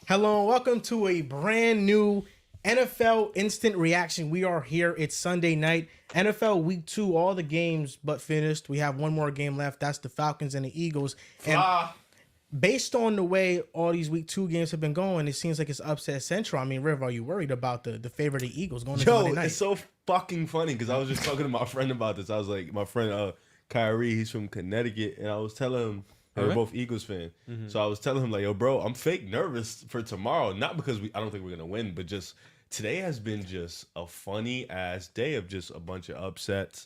Hello and welcome to a brand new NFL Instant Reaction. We are here. It's Sunday night. NFL Week 2, all the games but finished. We have one more game left. That's the Falcons and the Eagles. And based on the way all these Week 2 games have been going, it seems like it's upset central. I mean, Riv, are you worried about the favorite of the Eagles going into Monday night? It's so fucking funny because I was just talking to my friend about this. I was like, my friend Kyrie, he's from Connecticut, and I was telling him, we're both Eagles fans. So I was telling him, like, yo, bro, I'm fake nervous for tomorrow. Not because I don't think we're going to win, but just today has been just a funny-ass day of just a bunch of upsets.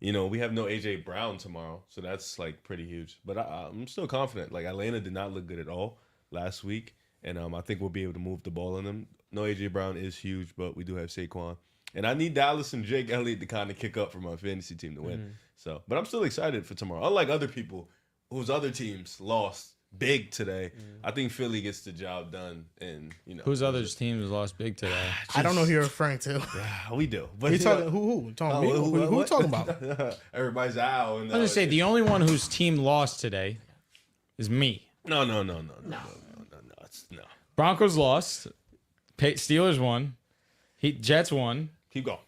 You know, we have no A.J. Brown tomorrow, so that's, like, pretty huge. But I'm still confident. Like, Atlanta did not look good at all last week, and I think we'll be able to move the ball on them. No A.J. Brown is huge, but we do have Saquon. And I need Dallas and Jake Elliott to kind of kick up for my fantasy team to win. So, but I'm still excited for tomorrow. Unlike other people whose other teams lost big today, I think Philly gets the job done. And whose other teams lost big today? I don't know who you're referring to. Yeah, we do. But you talking who? Talking me? Who you talking about? Everybody's out. I was gonna say the only one whose team lost today is me. No. Broncos lost. Steelers won. Jets won. Keep going.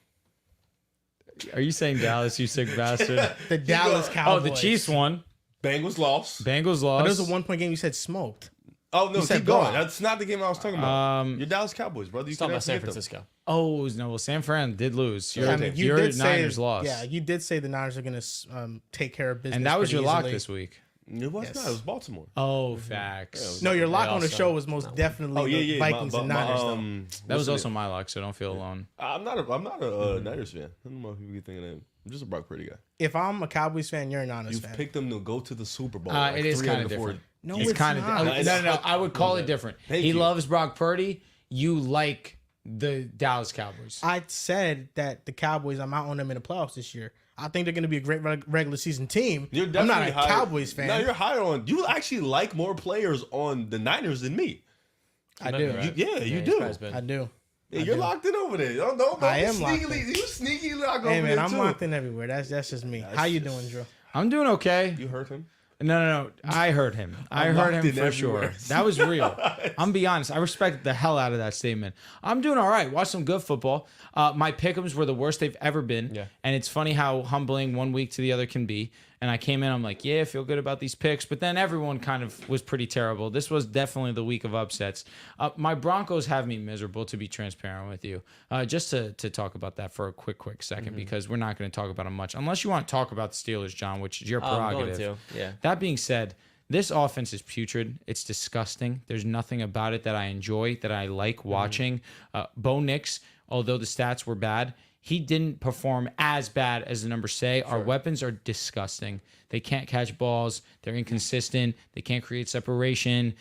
Are you saying Dallas, you sick bastard? The Dallas Cowboys. Oh, the Chiefs won. Bengals lost. Bengals lost. But it was a 1-point game you said smoked. Oh, no, said keep going. blowout. That's not the game I was talking about. Your Dallas Cowboys, brother. You Talking can't about San forget them. Francisco. Oh, no. Well, San Fran did lose. Your You did Niners say, lost. Yeah, you did say the Niners are going to take care of business. And that was your pretty lock easily. this week. It was not. It was Baltimore. Oh, facts. No, your lock on the also- show was most definitely the Vikings and Niners. though. That was also my lock, so don't feel alone. I'm not a Niners fan. I don't know if people think of that. I'm just a Brock Purdy guy. If I'm a Cowboys fan, you're a Niners You've fan. picked them to go to the Super Bowl. It is 3 kind out of the 4 different. No, it's kind of not. no. I would call it different. Thank He you. loves Brock Purdy. You like the Dallas Cowboys. I said that the Cowboys, I'm out on them in the playoffs this year. I think they're going to be a great regular season team. You're I'm definitely not a Cowboys fan. No, you're higher on. You actually like more players on the Niners than me. I do. Right. You do. I do. Yeah, you're locked in over there. Don't I be am locked sneakily. in. You sneaky lock over Hey, man, there I'm too. locked in everywhere. That's just me. How you doing, Drew? I'm doing okay. You hurt him. No. I heard him. I heard locked him in for sure. everywhere. That was real. I'm be honest. I respect the hell out of that statement. I'm doing all right. Watch some good football. My pick'ems were the worst they've ever been. Yeah. And it's funny how humbling one week to the other can be. And I came in, I'm like, yeah, I feel good about these picks. But then everyone kind of was pretty terrible. This was definitely the week of upsets. My Broncos have me miserable, to be transparent with you. Just to talk about that for a quick 2nd, because we're not going to talk about them much. Unless you want to talk about the Steelers, John, which is your prerogative. I'm going to, yeah. That being said, this offense is putrid. It's disgusting. There's nothing about it that I enjoy, that I like watching. Bo Nix, although the stats were bad, he didn't perform as bad as the numbers say. Our weapons are disgusting. They can't catch balls. They're inconsistent. They can't create separation.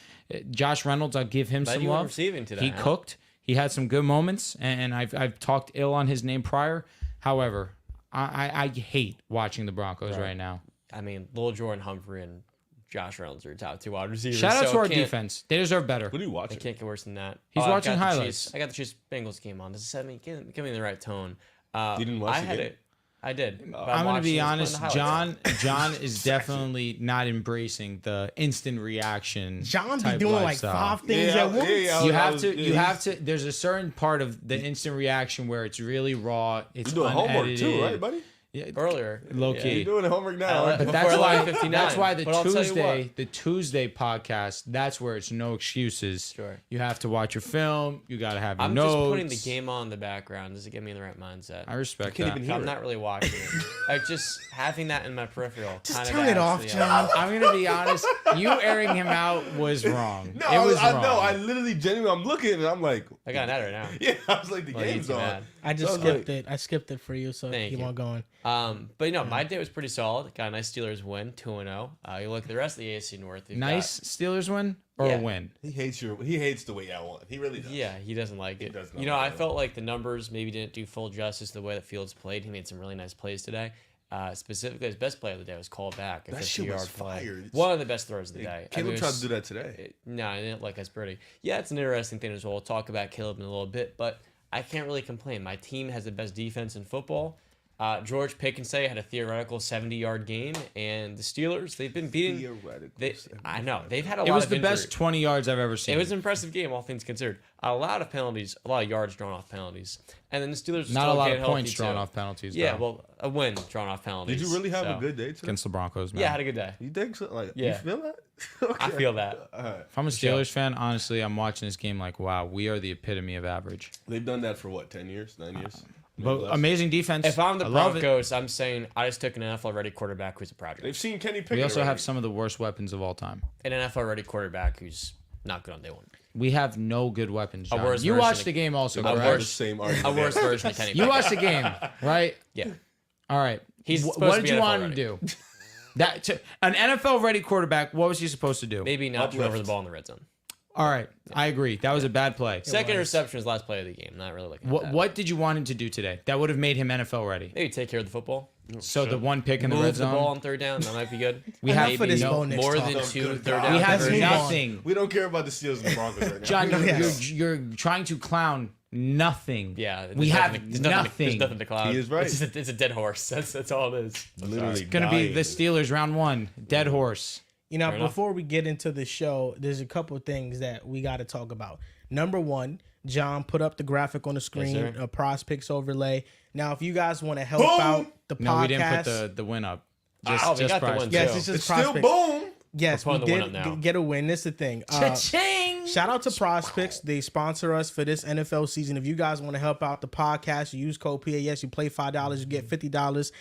Josh Reynolds, I'll give him some you were love. receiving today, He huh? cooked. He had some good moments, and I've talked ill on his name prior. However, I hate watching the Broncos right now. I mean, Lil Jordan Humphrey and Josh Reynolds are your top 2 wide receivers. Shout out so to our can't- defense. They deserve better. What are you It watching? can't get worse than that. He's I've watching got the highlights. Chiefs. I got the Chiefs Bengals game on. Does it set me? Get me in the right tone. You didn't watch I the had game? it. I did. But I'm going to watching be it, honest. putting the highlights John is definitely not embracing the instant reaction. John be type doing lifestyle. like 5 things at once. You have to. There's a certain part of the instant reaction where it's really raw. It's You're doing homework unedited. too, right, buddy? Yeah, earlier. low Yeah. key. You're doing homework now. But Right? That's Before why. 11:59. That's why But I'll tell you what. the Tuesday podcast. That's where it's no excuses. Sure. You have to watch your film. You got to have your I'm notes. just putting the game on in the background. Does it get me in the right mindset? I respect can't that. even So hear I'm it. not really watching it. Like just having that in my peripheral. Just kind of turn it off, adds to John. I'm gonna be honest. You airing him out was wrong. No, it was I wrong. know. I literally, genuinely, I'm looking and I'm like, I got that right now. yeah. I was like, the Well, you game's too on. bad. I just So I was skipped like- it. I skipped it for you, so Thank keep you. on going. But you know, my day was pretty solid. Got a nice Steelers win, 2-0. You look at the rest of the AFC North. you've Nice Steelers win or Yeah. a win. He hates the way I won. He really does. got- yeah, he doesn't like it. does not You know, like I it. felt like the numbers maybe didn't do full justice to the way that Fields played. He made some really nice plays today. Specifically, his best play of the day was called back. A That shit was 50-yard play. fire. One of the best throws of the day. Caleb it tried was- to do that today. No, I didn't like as pretty. Yeah, it's an interesting thing as well. We'll talk about Caleb in a little bit, but I can't really complain. My team has the best defense in football. George Pickens had a theoretical 70-yard game, and the Steelers, they've been beating. I know they've had a lot. It was of the injury. best 20 yards I've ever seen. It was an impressive game, all things considered. A lot of penalties, a lot of yards drawn off penalties, and then the Steelers not still a lot get of points healthy, drawn too. off penalties. Yeah, though, well, a win drawn off penalties. Did you really have so. a good day today? against the Broncos, man. Yeah, I had a good day. You think so? Like, Yeah. you feel that? I Okay. feel that. All right. If I'm a Steelers fan, honestly, I'm watching this game like, wow, we are the epitome of average. They've done that for what, 10 years, 9 years? But Maybe less. amazing defense. If I'm the I love it. Broncos, I'm saying I just took an NFL-ready quarterback who's a project. They've seen Kenny Pickett. We also have already. some of the worst weapons of all time. An NFL-ready quarterback who's not good on day one. We have no good weapons. John. worse You version watched of- the game also, I correct? have the same A argument. worse version of Kenny You Pickett. watched the game, right? Yeah. All right. He's What supposed to did be you NFL want him ready. to do? An NFL-ready quarterback, what was he supposed to do? Maybe not turn Uplift. over the ball in the red zone. All right. I agree. That was a bad play. Second interception was last play of the game. Not really looking at that. What did you want him to do today? That would have made him NFL ready. Maybe take care of the football. So the one pick in the red Move the ball zone. on third down. That might be good. We Enough have of this no- Bo Nix more talk. than Oh, two good third God. down. We have Let's move on. nothing. We don't care about the Steelers and the Broncos right now. John, Yes. you're trying to clown nothing. Yeah. We have there's nothing. There's nothing to cloud. He is right. It's a dead horse. That's all it is. Literally It's going to be dying. the Steelers round one. Dead horse. You know, Fair enough. before we get into the show, there's a couple of things that we got to talk about. Number one, John put up the graphic on the screen, sir. a prospects overlay. Now, if you guys want to help Boom! out the No, podcast, we didn't put the win up. Just, Oh, we got the prize. win, yes, too. it's just It's still prospects. boom. Yes, We're we pulling the did one up now. get a win. This is the thing. Cha-ching! Shout out to Prospects. They sponsor us for this NFL season. If you guys want to help out the podcast, you use code PAS. You play $5, you get $50.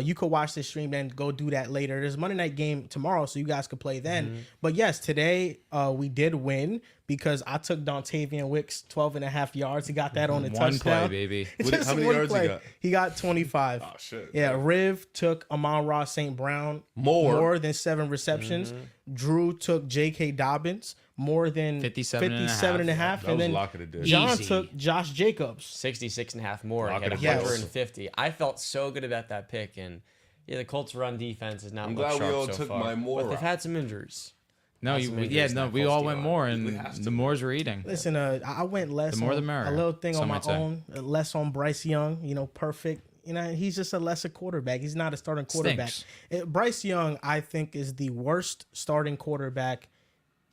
You could watch this stream and go do that later. There's a Monday night game tomorrow, so you guys could play then. But yes, today we did win because I took Dontavian Wicks 12.5 yards. He got that on the One touchdown. play, baby. Just How many one yards he play. got? He got 25. Oh, shit. Yeah, Riv took Amon-Ra St. Brown More. than 7 receptions. Drew took J.K. Dobbins more than 57 and a half. 57 and a half. That And was then lock of the day. John Easy. took Josh Jacobs. 66 and a half more. He Lock had it up. 150. I felt so good about that pick. And yeah, the Colts' run defense is not I'm looked glad we sharp all so took far. my more But they've route. had some injuries. No, That's some we injuries in that we Colts all went D-line. more, It and has to. the Moors were eating. Listen, I went less The more on the merrier, a little thing some on my might say. own, less on Bryce Young, perfect. He's just a lesser quarterback. He's not a starting quarterback. Stinks. Bryce Young, I think, is the worst starting quarterback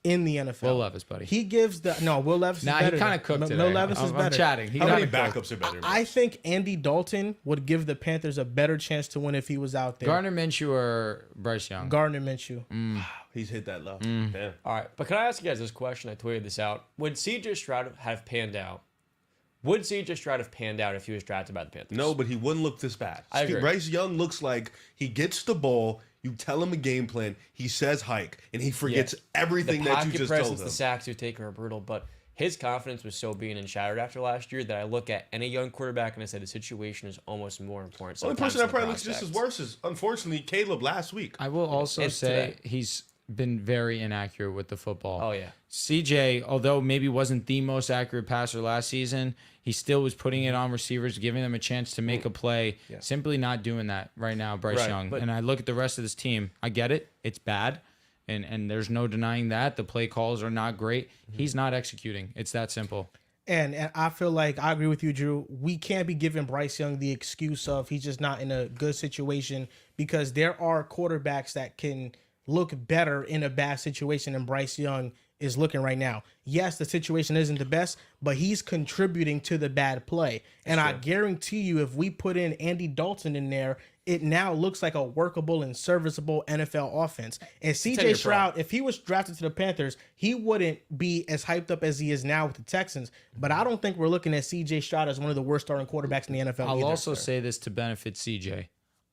in the NFL. Will Levis, buddy. He gives Will Levis Nah, is he better. kind of cooked today. Will Levis is I'm better. chatting. He How got many it cooked. backups are better? I think Andy Dalton would give the Panthers a better chance to win if he was out there. Gardner Minshew or Bryce Young? Gardner Minshew. He's hit that low. Damn. All right, but can I ask you guys this question? I tweeted this out. Would CJ Stroud have panned out? Would CJ Stroud have panned out if he was drafted by the Panthers? No, but he wouldn't look this bad. I agree. Bryce Young looks like he gets the ball, you tell him a game plan, he says hike, and he forgets everything the that you pocket just presence, told him. the sacks you're taking are brutal, but his confidence was so being shattered after last year that I look at any young quarterback and I say the situation is almost more important. The only sometimes person that than probably the looks just as prospects. worse is, unfortunately, Caleb last week. I will also It's say today. he's been very inaccurate with the football. Oh, yeah. CJ, although maybe wasn't the most accurate passer last season, he still was putting it on receivers, giving them a chance to make a play. Simply not doing that right now, Bryce Right, Young. but- And I look at the rest of this team. I get it. It's bad. And there's no denying that. The play calls are not great. He's not executing. It's that simple. And I feel like I agree with you, Drew. We can't be giving Bryce Young the excuse of he's just not in a good situation because there are quarterbacks that can look better in a bad situation than Bryce Young is looking right now. Yes, the situation isn't the best, but he's contributing to the bad play. And I guarantee you, if we put in Andy Dalton in there, it now looks like a workable and serviceable NFL offense. And CJ Stroud, if he was drafted to the Panthers, he wouldn't be as hyped up as he is now with the Texans. But I don't think we're looking at CJ Stroud as one of the worst starting quarterbacks in the NFL. I'll either. also say this to benefit CJ.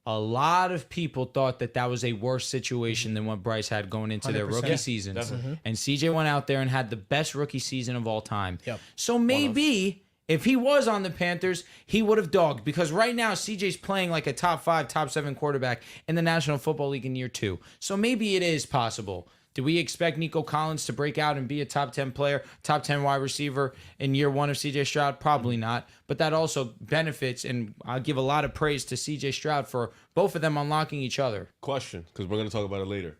A lot of people thought that was a worse situation than what Bryce had going into their 100%. rookie Yeah, seasons. And CJ went out there and had the best rookie season of all time. Yep. So maybe if he was on the Panthers, he would have dogged because right now CJ's playing like a top 5, top 7 quarterback in the National Football League in year 2. So maybe it is possible. Do we expect Nico Collins to break out and be a top 10 player, top 10 wide receiver in year 1 of CJ Stroud? Probably not. But that also benefits, and I'll give a lot of praise to CJ Stroud for both of them unlocking each other. Question, because we're going to talk about it later.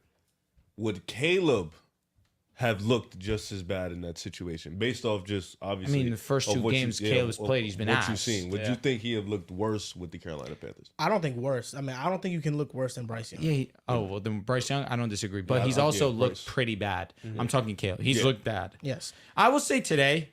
Would Caleb have looked just as bad in that situation, based off just obviously. I mean, the first two games Caleb's played, he's been what you've asked. seen. Would you think he have looked worse with the Carolina Panthers? I don't think worse. I mean, I don't think you can look worse than Bryce Young. Yeah. Well, then Bryce Young, I don't disagree, but he's yeah, also Bryce. looked pretty bad. I'm talking Caleb. He's looked bad. Yes. I will say today,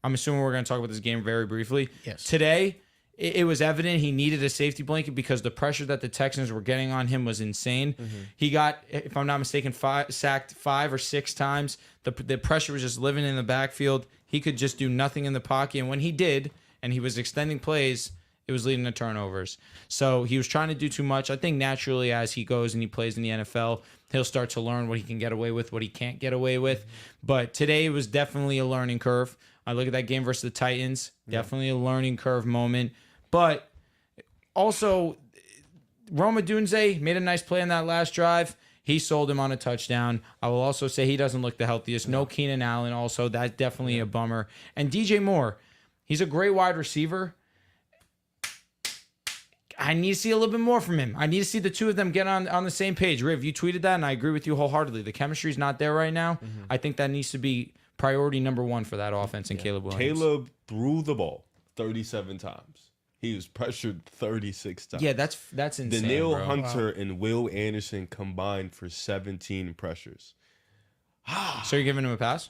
I'm assuming we're going to talk about this game very briefly. Yes. Today, it was evident he needed a safety blanket because the pressure that the Texans were getting on him was insane. He got, if I'm not mistaken, sacked 5 or 6 times. The pressure was just living in the backfield. He could just do nothing in the pocket. And when he did, and he was extending plays, it was leading to turnovers. So he was trying to do too much. I think naturally as he goes and he plays in the NFL, he'll start to learn what he can get away with, what he can't get away with. But today was definitely a learning curve. I look at that game versus the Titans, definitely a learning curve moment. But also, Rome Odunze made a nice play on that last drive. He sold him on a touchdown. I will also say he doesn't look the healthiest. No Keenan Allen also. That's definitely a bummer. And DJ Moore, he's a great wide receiver. I need to see a little bit more from him. I need to see the two of them get on the same page. Riv, you tweeted that, and I agree with you wholeheartedly. The chemistry's not there right now. I think that needs to be priority number 1 for that offense and Caleb Williams. Caleb threw the ball 37 times. He was pressured 36 times. Yeah, that's insane, Danielle bro. Hunter and Will Anderson combined for 17 pressures. So you're giving him a pass?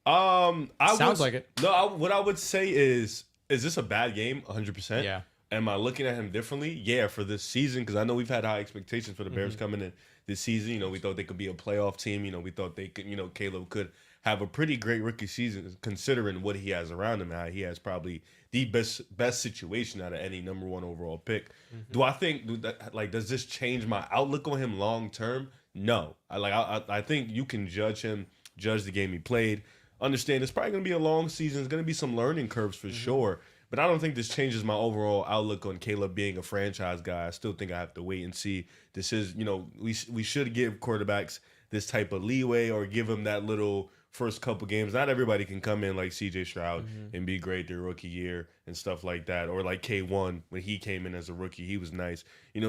Sounds like it. No, what I would say is this a bad game? 100%. Yeah. Am I looking at him differently? Yeah, for this season, because I know we've had high expectations for the Bears coming in this season. You know, we thought they could be a playoff team. You know, we thought they could, Caleb could have a pretty great rookie season considering what he has around him. He has probably the best situation out of any number 1 overall pick. Do I think does this change my outlook on him long term? No. I think you can judge the game he played. Understand it's probably going to be a long season. It's going to be some learning curves for sure. But I don't think this changes my overall outlook on Caleb being a franchise guy. I still think I have to wait and see. This is, we should give quarterbacks this type of leeway or give them that little first couple games. Not everybody can come in like CJ Stroud and be great their rookie year and stuff like that. Or like K1 when he came in as a rookie, he was nice.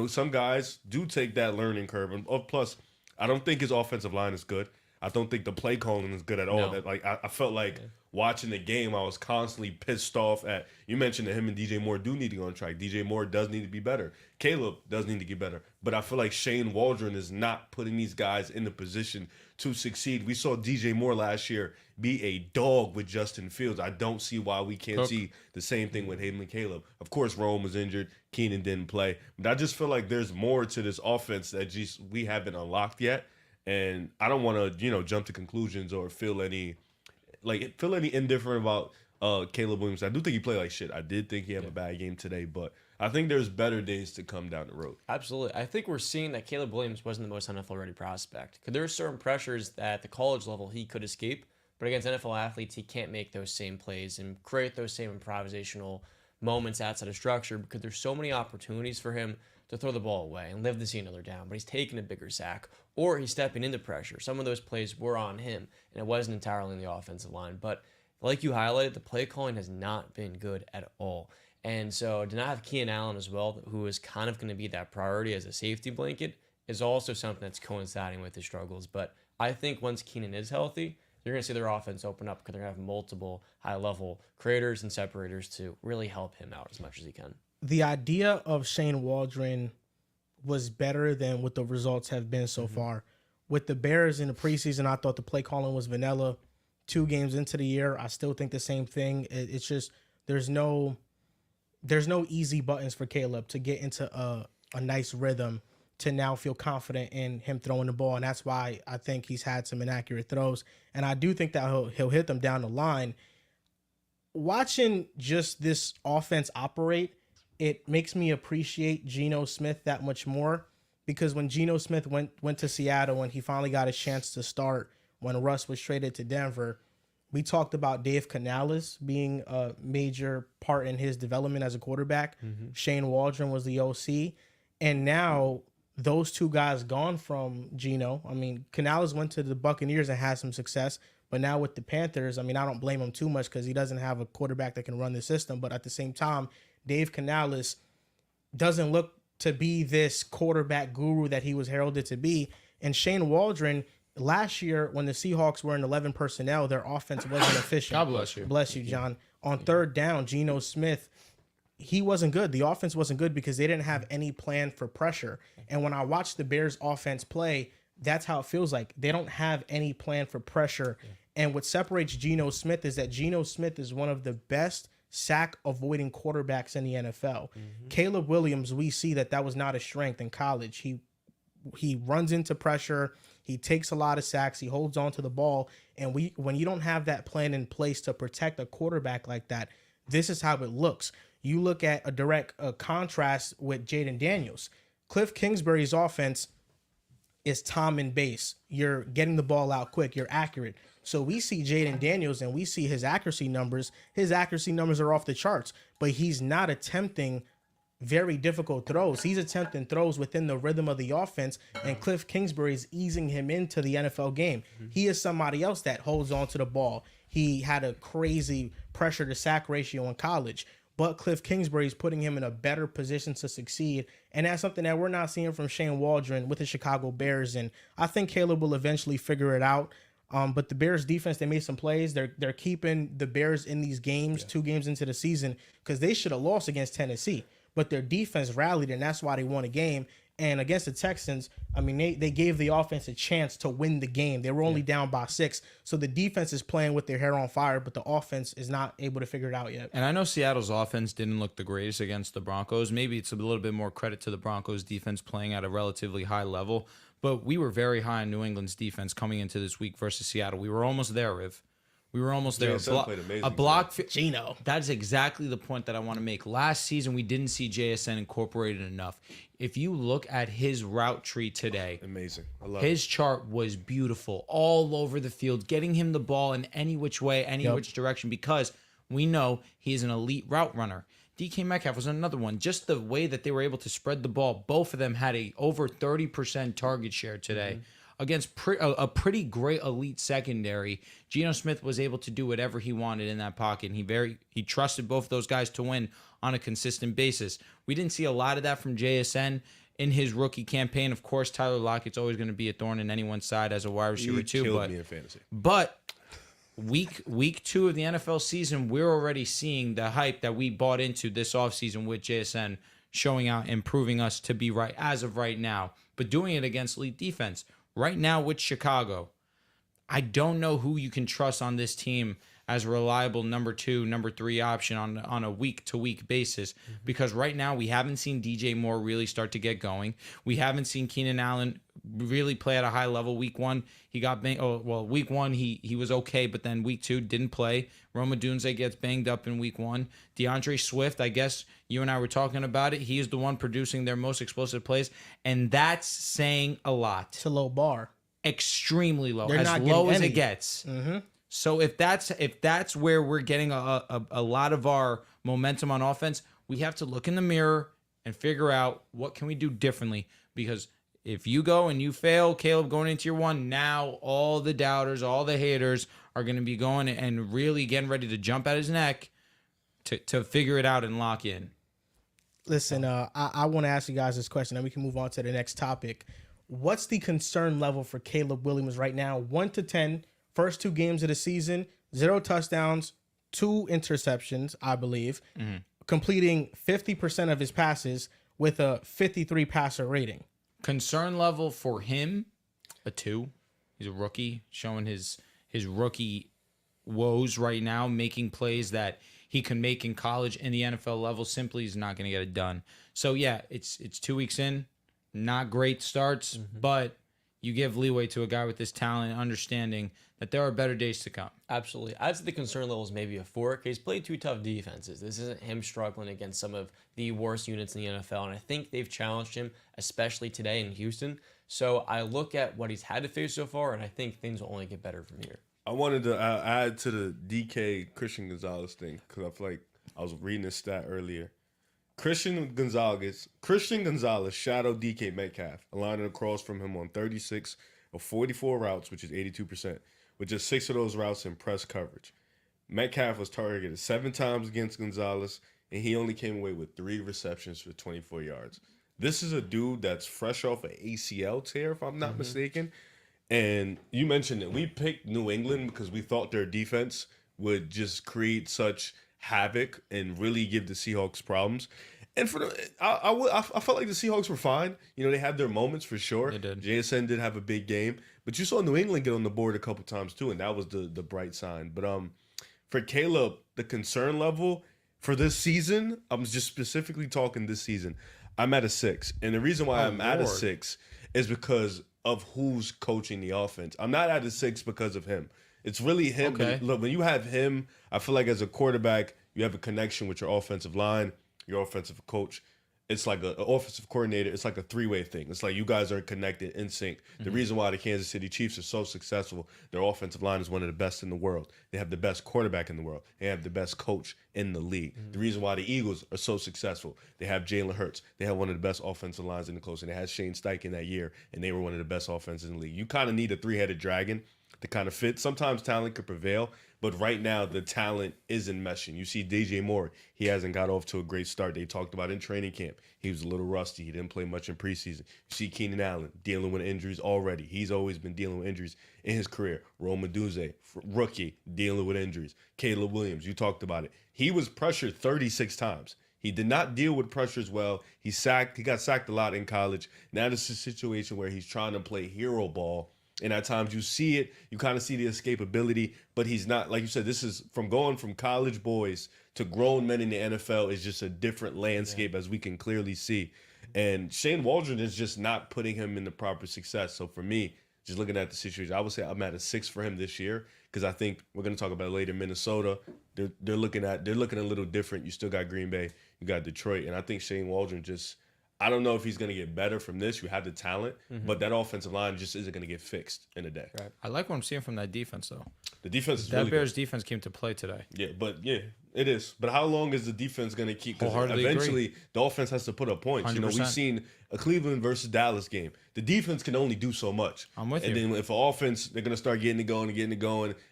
Some guys do take that learning curve. And plus, I don't think his offensive line is good. I don't think the play calling is good at all. No. That I felt like watching the game, I was constantly pissed off at. You mentioned that him and DJ Moore do need to go on track. DJ Moore does need to be better. Caleb does need to get better. But I feel like Shane Waldron is not putting these guys in the position to succeed. We saw DJ Moore last year be a dog with Justin Fields. I don't see why we can't see the same thing with Hayden and Caleb. Of course, Rome was injured. Keenan didn't play. But I just feel like there's more to this offense that we haven't unlocked yet. And I don't want to, jump to conclusions or feel any indifferent about Caleb Williams. I do think he played like shit. I did think he had a bad game today, but I think there's better days to come down the road. Absolutely. I think we're seeing that Caleb Williams wasn't the most NFL-ready prospect. Because there are certain pressures that at the college level he could escape, but against NFL athletes, he can't make those same plays and create those same improvisational moments outside of structure because there's so many opportunities for him to throw the ball away and live to see another down, but he's taking a bigger sack or he's stepping into pressure. Some of those plays were on him, and it wasn't entirely in the offensive line. But like you highlighted, the play calling has not been good at all. And so to not have Keenan Allen as well, who is kind of going to be that priority as a safety blanket, is also something that's coinciding with his struggles. But I think once Keenan is healthy, you're going to see their offense open up because they're going to have multiple high-level creators and separators to really help him out as much as he can. The idea of Shane Waldron was better than what the results have been so far. With the Bears in the preseason, I thought the play calling was vanilla. 2 games into the year, I still think the same thing. It's just there's no easy buttons for Caleb to get into a nice rhythm to now feel confident in him throwing the ball, and that's why I think he's had some inaccurate throws. And I do think that he'll hit them down the line. Watching just this offense operate, it makes me appreciate Geno Smith that much more, because when Geno Smith went to Seattle and he finally got a chance to start when Russ was traded to Denver, we talked about Dave Canales being a major part in his development as a quarterback. Shane Waldron was the OC. And now those two guys gone from Geno. I mean, Canales went to the Buccaneers and had some success. But now with the Panthers, I mean, I don't blame him too much because he doesn't have a quarterback that can run the system. But at the same time, Dave Canales doesn't look to be this quarterback guru that he was heralded to be. And Shane Waldron last year when the Seahawks were in 11 personnel, their offense wasn't efficient. God bless you. Bless you, John. On third down, Geno Smith, he wasn't good. The offense wasn't good because they didn't have any plan for pressure. And when I watch the Bears offense play, that's how it feels like. They don't have any plan for pressure. And what separates Geno Smith is that Geno Smith is one of the best sack avoiding quarterbacks in the NFL. Caleb Williams, we see that was not a strength in college. He runs into pressure. He takes a lot of sacks. He holds on to the ball. And when you don't have that plan in place to protect a quarterback like that, this is how it looks. You look at a direct contrast with Jaden Daniels. Cliff Kingsbury's offense is Tom and base. You're getting the ball out quick. You're accurate. So we see Jaden Daniels and we see his accuracy numbers. His accuracy numbers are off the charts, but he's not attempting very difficult throws. He's attempting throws within the rhythm of the offense, and Cliff Kingsbury is easing him into the NFL game. He is somebody else that holds on to the ball. He had a crazy pressure to sack ratio in college, but Cliff Kingsbury is putting him in a better position to succeed, and that's something that we're not seeing from Shane Waldron with the Chicago Bears, and I think Caleb will eventually figure it out. But the Bears defense, they made some plays. They're keeping the Bears in these games, 2 games into the season, because they should have lost against Tennessee. But their defense rallied, and that's why they won a game. And against the Texans, I mean, they gave the offense a chance to win the game. They were only down by 6. So the defense is playing with their hair on fire, but the offense is not able to figure it out yet. And I know Seattle's offense didn't look the greatest against the Broncos. Maybe it's a little bit more credit to the Broncos defense playing at a relatively high level. But we were very high on New England's defense coming into this week versus Seattle. We were almost there, Riv. We were almost there. JSN A block. Geno. That's exactly the point that I want to make. Last season, we didn't see JSN incorporated enough. If you look at his route tree today, amazing. I love his chart was beautiful all over the field, getting him the ball in any which way, any which direction, because we know he's an elite route runner. DK Metcalf was another one. Just the way that they were able to spread the ball, both of them had a over 30% target share today. Against a pretty great elite secondary, Geno Smith was able to do whatever he wanted in that pocket. And he trusted both those guys to win on a consistent basis. We didn't see a lot of that from JSN in his rookie campaign. Of course, Tyler Lockett's always going to be a thorn in anyone's side as a wide receiver too. Killed me in fantasy. But week 2 of the NFL season, we're already seeing the hype that we bought into this offseason with JSN showing out and proving us to be right as of right now. But doing it against elite defense. Right now with Chicago, I don't know who you can trust on this team as a reliable number 2, number 3 option on a week-to-week basis, because right now we haven't seen DJ Moore really start to get going. We haven't seen Keenan Allen really play at a high level. Week 1, he got banged. Week 1 he was okay, but then week 2 didn't play. Roma Dunze gets banged up in week 1. DeAndre Swift, I guess you and I were talking about it. He is the one producing their most explosive plays, and that's saying a lot. It's a low bar. Extremely low, They're as not low getting as any. it gets. So if that's where we're getting a lot of our momentum on offense, we have to look in the mirror and figure out what can we do differently. Because if you go and you fail, Caleb, going into year 1, now all the doubters, all the haters are going to be going and really getting ready to jump at his neck to figure it out and lock in. Listen, I want to ask you guys this question, and we can move on to the next topic. What's the concern level for Caleb Williams right now? 1 to 10, first 2 games of the season, 0 touchdowns, 2 interceptions, I believe, completing 50% of his passes with a 53 passer rating. Concern level for him, a 2. He's a rookie, showing his rookie woes right now, making plays that he can make in college and the NFL level. Simply is not going to get it done. So yeah, it's 2 weeks in, not great starts, but you give leeway to a guy with this talent and understanding that there are better days to come. Absolutely. I'd say the concern level is maybe a 4. He's played 2 tough defenses. This isn't him struggling against some of the worst units in the NFL, and I think they've challenged him, especially today in Houston. So I look at what he's had to face so far, and I think things will only get better from here. I wanted to add to the DK Christian Gonzalez thing because I feel like I was reading this stat earlier. Christian Gonzalez shadowed DK Metcalf, aligning across from him on 36 of 44 routes, which is 82%, with just 6 of those routes in press coverage. Metcalf was targeted 7 times against Gonzalez, and he only came away with 3 receptions for 24 yards. This is a dude that's fresh off an ACL tear, if I'm not mistaken, And you mentioned it. We picked New England because we thought their defense would just create such havoc and really give the Seahawks problems. And for the, I felt like the Seahawks were fine. You know, they had their moments for sure. They did. JSN did have a big game, but you saw New England get on the board a couple times too, and that was the bright sign. But for Caleb, the concern level for this season, I'm just specifically talking this season. I'm at a 6, and the reason why I'm at a 6 is because of who's coaching the offense. I'm not at a 6 because of him. It's really him. Okay. Look, when you have him, I feel like as a quarterback, you have a connection with your offensive line, your offensive coach. It's like an offensive coordinator. It's like a three-way thing. It's like you guys are connected in sync. The reason why the Kansas City Chiefs are so successful, their offensive line is one of the best in the world. They have the best quarterback in the world. They have the best coach in the league. The reason why the Eagles are so successful, they have Jalen Hurts. They have one of the best offensive lines in the close. And they had Shane Steichen that year, and they were one of the best offenses in the league. You kind of need a three-headed dragon to kind of fit. Sometimes talent could prevail, but right now the talent isn't meshing. You see DJ Moore, he hasn't got off to a great start. They talked about in training camp. He was a little rusty. He didn't play much in preseason. You see Keenan Allen dealing with injuries already. He's always been dealing with injuries in his career. Rome Odunze, rookie, dealing with injuries. Caleb Williams, you talked about it. He was pressured 36 times. He did not deal with pressures well. He got sacked a lot in college. Now this is a situation where he's trying to play hero ball. And at times you see it, you kind of see the escapability, but he's not, like you said, this is from going from college boys to grown men in the NFL is just a different landscape as we can clearly see. And Shane Waldron is just not putting him in the proper success. So for me, just looking at the situation, I would say I'm at a 6 for him this year because I think we're going to talk about it later. Minnesota, they're looking a little different. You still got Green Bay, you got Detroit, and I think Shane Waldron just, I don't know if he's going to get better from this. You have the talent, but that offensive line just isn't going to get fixed in a day. Right. I like what I'm seeing from that defense, though. The defense is That really Bears good. defense came to play today. Yeah, it is. But how long is the defense going to keep? Because Wholeheartedly eventually the offense has to put up points. 100%. You know, we've seen a Cleveland versus Dallas game. The defense can only do so much. I'm with and you. then if an offense, they're going to start getting it going,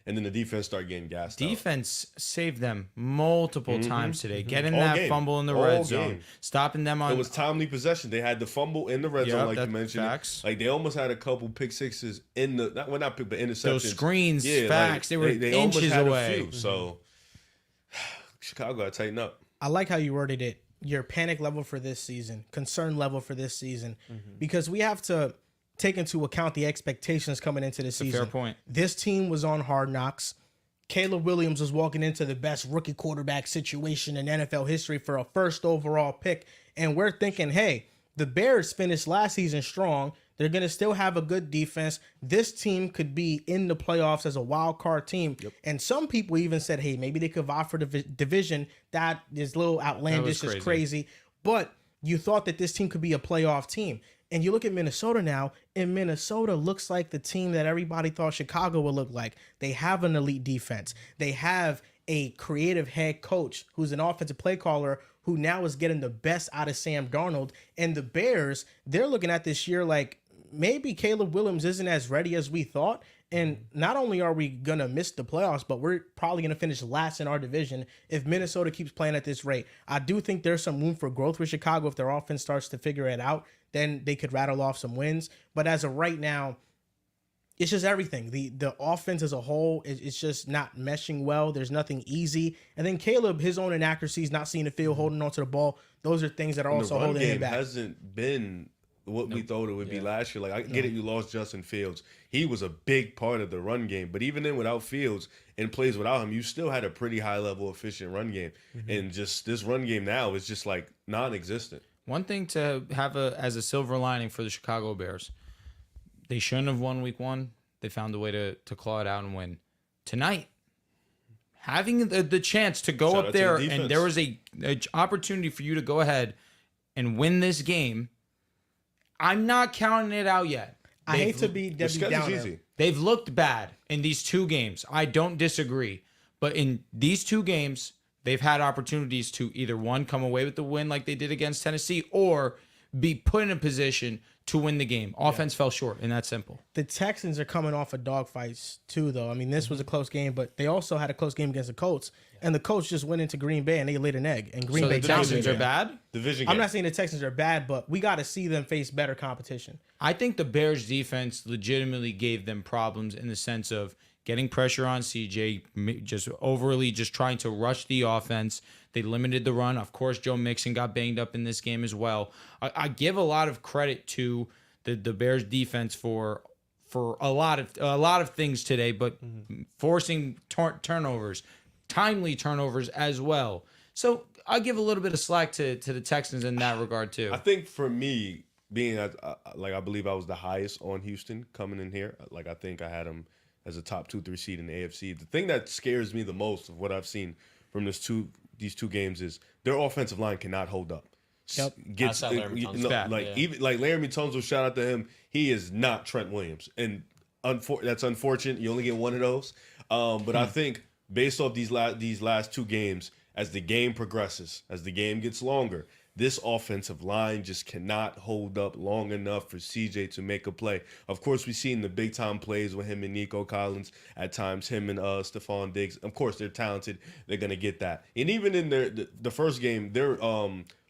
and then the defense start getting gassed out. Defense saved them multiple times today, getting All that game. fumble in the All red game. zone, stopping them on. It was timely possession. They had the fumble in the red zone, like you that's mentioned. facts. Like they almost had a couple pick sixes in the not pick, but interceptions. Those screens, Yeah, facts. like, they were almost inches had away. A few, so Chicago got to tighten up. I like how you worded it. Your panic level for this season, concern level for this season, because we have to take into account the expectations coming into the season. Fair point. This team was on Hard Knocks. Caleb Williams was walking into the best rookie quarterback situation in NFL history for a first overall pick. And we're thinking, hey, the Bears finished last season strong. They're going to still have a good defense. This team could be in the playoffs as a wild card team. Yep. And some people even said, hey, maybe they could vie for the division. That is a little outlandish, it's crazy. But you thought that this team could be a playoff team. And you look at Minnesota now, and Minnesota looks like the team that everybody thought Chicago would look like. They have an elite defense. They have a creative head coach who's an offensive play caller who now is getting the best out of Sam Darnold. And the Bears, they're looking at this year like maybe Caleb Williams isn't as ready as we thought. And not only are we going to miss the playoffs, but we're probably going to finish last in our division if Minnesota keeps playing at this rate. I do think there's some room for growth with Chicago. If their offense starts to figure it out, then they could rattle off some wins. But as of right now, it's just everything. The offense as a whole, it's just not meshing well. There's nothing easy. And then Caleb, his own inaccuracies, not seeing the field, holding onto the ball, those are things that are also holding him back. The run game hasn't been what we thought it would be last year. Like, I get it, you lost Justin Fields. He was a big part of the run game. But even then, without Fields and plays without him, you still had a pretty high-level, efficient run game. And just this run game now is just, like, non-existent. One thing to have as a silver lining for the Chicago Bears, they shouldn't have won week 1. They found a way to claw it out and win. Tonight, having the chance to go up there and there was a opportunity for you to go ahead and win this game, I'm not counting it out yet. I hate to be Debbie Downer. They've looked bad in these 2 games. I don't disagree. But in these 2 games, they've had opportunities to either, one, come away with the win like they did against Tennessee, or be put in a position to win the game. Offense fell short, and that's simple. The Texans are coming off of dogfights too, though. I mean, this was a close game, but they also had a close game against the Colts, and the Colts just went into Green Bay and they laid an egg. And Green So Bay the Texans dominated. are bad? Division game. I'm not saying the Texans are bad, but we got to see them face better competition. I think the Bears defense legitimately gave them problems in the sense of getting pressure on CJ, just trying to rush the offense. They limited the run. Of course, Joe Mixon got banged up in this game as well. I give a lot of credit to the Bears defense for a lot of things today, but forcing turnovers, timely turnovers as well. So I give a little bit of slack to the Texans in that regard too. I think for me, being I believe I was the highest on Houston coming in here. Like I think I had them as a top 2-3 seed in the AFC. The thing that scares me the most of what I've seen from these two games is their offensive line cannot hold up. Yep. Outside Laramie Tunsil. Even like Laramie Tunsil, shout out to him. He is not Trent Williams, and that's unfortunate. You only get one of those. But I think based off these last two games, as the game progresses, as the game gets longer, this offensive line just cannot hold up long enough for CJ to make a play. Of course, we've seen the big time plays with him and Nico Collins. At times, him and Stephon Diggs. Of course, they're talented. They're gonna get that. And even in the first game, their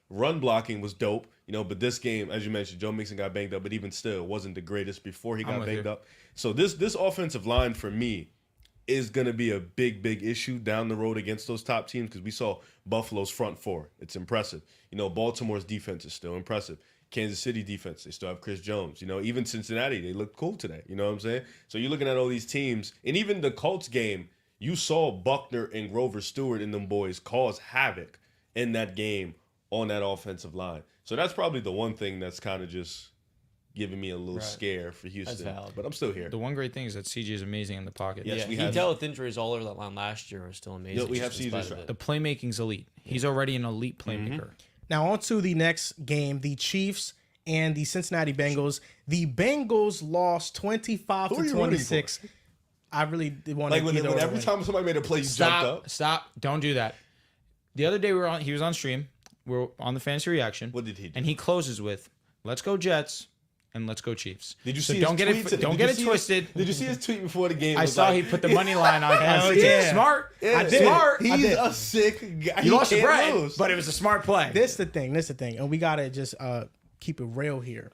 run blocking was dope. But this game, as you mentioned, Joe Mixon got banged up, but even still, it wasn't the greatest before he got banged up. So this offensive line for me is going to be a big issue down the road against those top teams because we saw Buffalo's front four. It's impressive. Baltimore's defense is still impressive. Kansas City defense, they still have Chris Jones. Even Cincinnati, they look cool today. You know what I'm saying? So you're looking at all these teams, and even the Colts game, you saw Buckner and Grover Stewart and them boys cause havoc in that game on that offensive line. So that's probably the one thing that's kind of just giving me a little scare for Houston. That's valid. But I'm still here. The one great thing is that CJ is amazing in the pocket. Yes, He dealt with injuries all over that line last year. It was still amazing. Yeah, we have just in CJ spite of The it. playmaking's elite. He's already an elite playmaker. Now on to the next game, the Chiefs and the Cincinnati Bengals. The Bengals lost 25 Who are to you rooting 26. I really did want to Like when every time somebody made a play, you jumped up. Stop. Don't do that. The other day he was on stream. We're on the fantasy reaction. What did he do? And he closes with, "Let's go Jets and let's go Chiefs." Did you So see? don't his get tweet it. Don't did get you it see twisted. Did you see his tweet before the game? I was saw like, he put the money line on. Hell yeah. Smart. Yeah, Smart. He's I did. a sick guy. You lost the can't bread, lose. but it was a smart play. This the thing, and we gotta just keep it real here.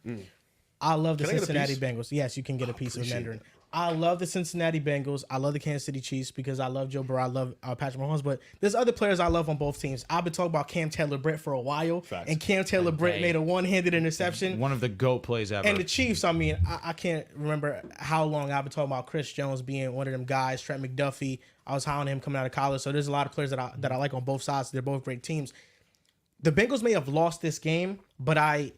I love the Can I get a Cincinnati piece? Bengals. Yes, you can get a piece of appreciate Mandarin. I love the Cincinnati Bengals. I love the Kansas City Chiefs because I love Joe Burrow. I love Patrick Mahomes. But there's other players I love on both teams. I've been talking about Cam Taylor-Britt for a while, Facts. and Cam Taylor-Britt made a one-handed interception. One of the GOAT plays ever. And the Chiefs, I can't remember how long I've been talking about Chris Jones being one of them guys. Trent McDuffie, I was high on him coming out of college. So there's a lot of players that I like on both sides. They're both great teams. The Bengals may have lost this game, but I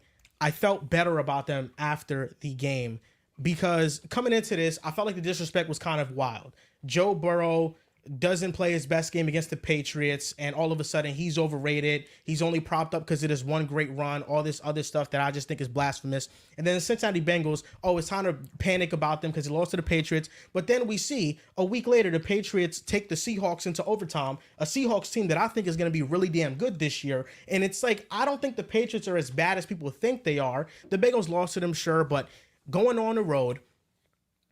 felt better about them after the game because coming into this, I felt like the disrespect was kind of wild. Joe Burrow doesn't play his best game against the Patriots, and all of a sudden he's overrated. He's only propped up because of this one great run, all this other stuff that I just think is blasphemous. And then the Cincinnati Bengals, it's time to panic about them because he lost to the Patriots. But then we see a week later the Patriots take the Seahawks into overtime, a Seahawks team that I think is going to be really damn good this year. And it's like, I don't think the Patriots are as bad as people think they are. The Bengals lost to them, sure, but going on the road,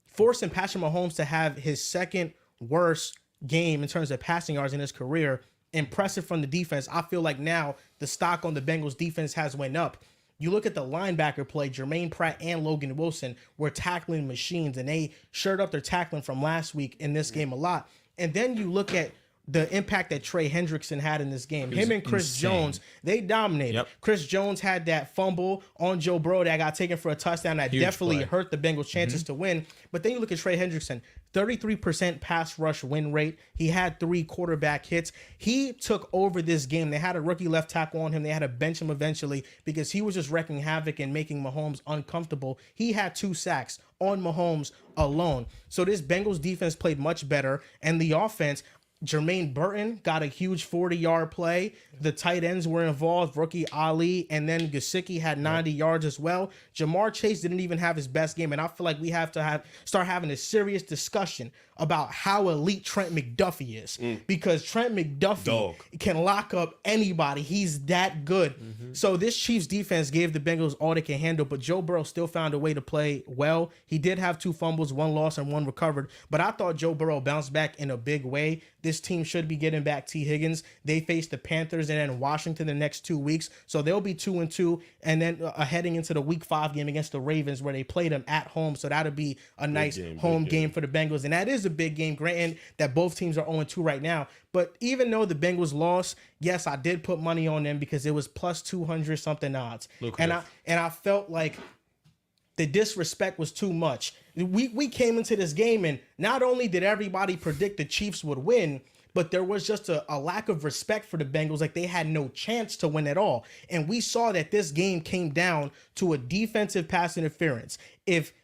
forcing Patrick Mahomes to have his second worst game in terms of passing yards in his career, impressive from the defense. I feel like now the stock on the Bengals defense has went up. You look at the linebacker play, Jermaine Pratt and Logan Wilson were tackling machines, and they shored up their tackling from last week in this game a lot. And then you look at the impact that Trey Hendrickson had in this game. Him and Chris insane. Jones, they dominated. Yep. Chris Jones had that fumble on Joe Burrow that got taken for a touchdown that Huge definitely play. hurt the Bengals' chances to win. But then you look at Trey Hendrickson, 33% pass rush win rate. He had 3 quarterback hits. He took over this game. They had a rookie left tackle on him. They had to bench him eventually because he was just wreaking havoc and making Mahomes uncomfortable. He had 2 sacks on Mahomes alone. So this Bengals defense played much better, and the offense, Jermaine Burton got a huge 40-yard play. The tight ends were involved, rookie Ali, and then Gesicki had 90 yards as well. Jamar Chase didn't even have his best game, and I feel like we have to start having a serious discussion about how elite Trent McDuffie is, because Trent McDuffie can lock up anybody. He's that good. So this Chiefs defense gave the Bengals all they can handle, but Joe Burrow still found a way to play well. He did have 2 fumbles, 1 lost and 1 recovered, but I thought Joe Burrow bounced back in a big way. This team should be getting back T. Higgins. They face the Panthers and then Washington the next 2 weeks, so they'll be 2-2, and then heading into the Week 5 game against the Ravens, where they play them at home. So that'll be a nice home game for the Bengals, and that is a big game. Granted that both teams are 0-2 right now, but even though the Bengals lost, yes, I did put money on them because it was plus 200 something odds, and I felt like the disrespect was too much. We came into this game, and not only did everybody predict the Chiefs would win, but there was just a lack of respect for the Bengals. Like, they had no chance to win at all. And we saw that this game came down to a defensive pass interference. If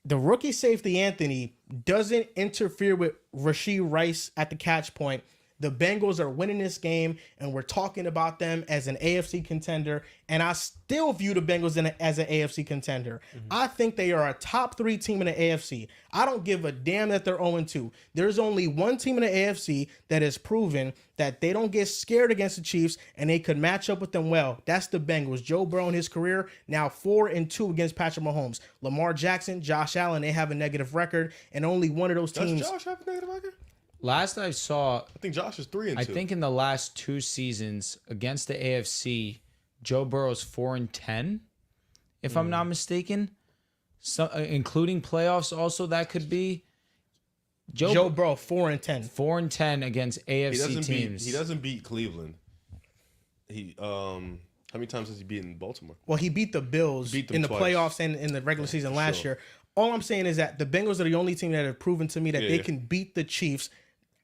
the rookie safety Anthony doesn't interfere with Rashee Rice at the catch point, the Bengals are winning this game, and we're talking about them as an AFC contender, and I still view the Bengals as an AFC contender. I think they are a top 3 team in the AFC. I don't give a damn that they're 0-2. There's only one team in the AFC that has proven that they don't get scared against the Chiefs, and they could match up with them well. That's the Bengals. Joe Burrow in his career, now 4-2 against Patrick Mahomes. Lamar Jackson, Josh Allen, they have a negative record, and only one of those teams... Does Josh have a negative record? Last I saw, I think Josh is 3-2. I think in the last 2 seasons against the AFC, Joe Burrow's 4-10, if I'm not mistaken. So, including playoffs, also that could be. Joe Burrow 4-10. 4-10 against AFC teams. He doesn't beat Cleveland. How many times has he beaten Baltimore? Well, he beat the Bills in the playoffs and in the regular season last year. All I'm saying is that the Bengals are the only team that have proven to me that they can beat the Chiefs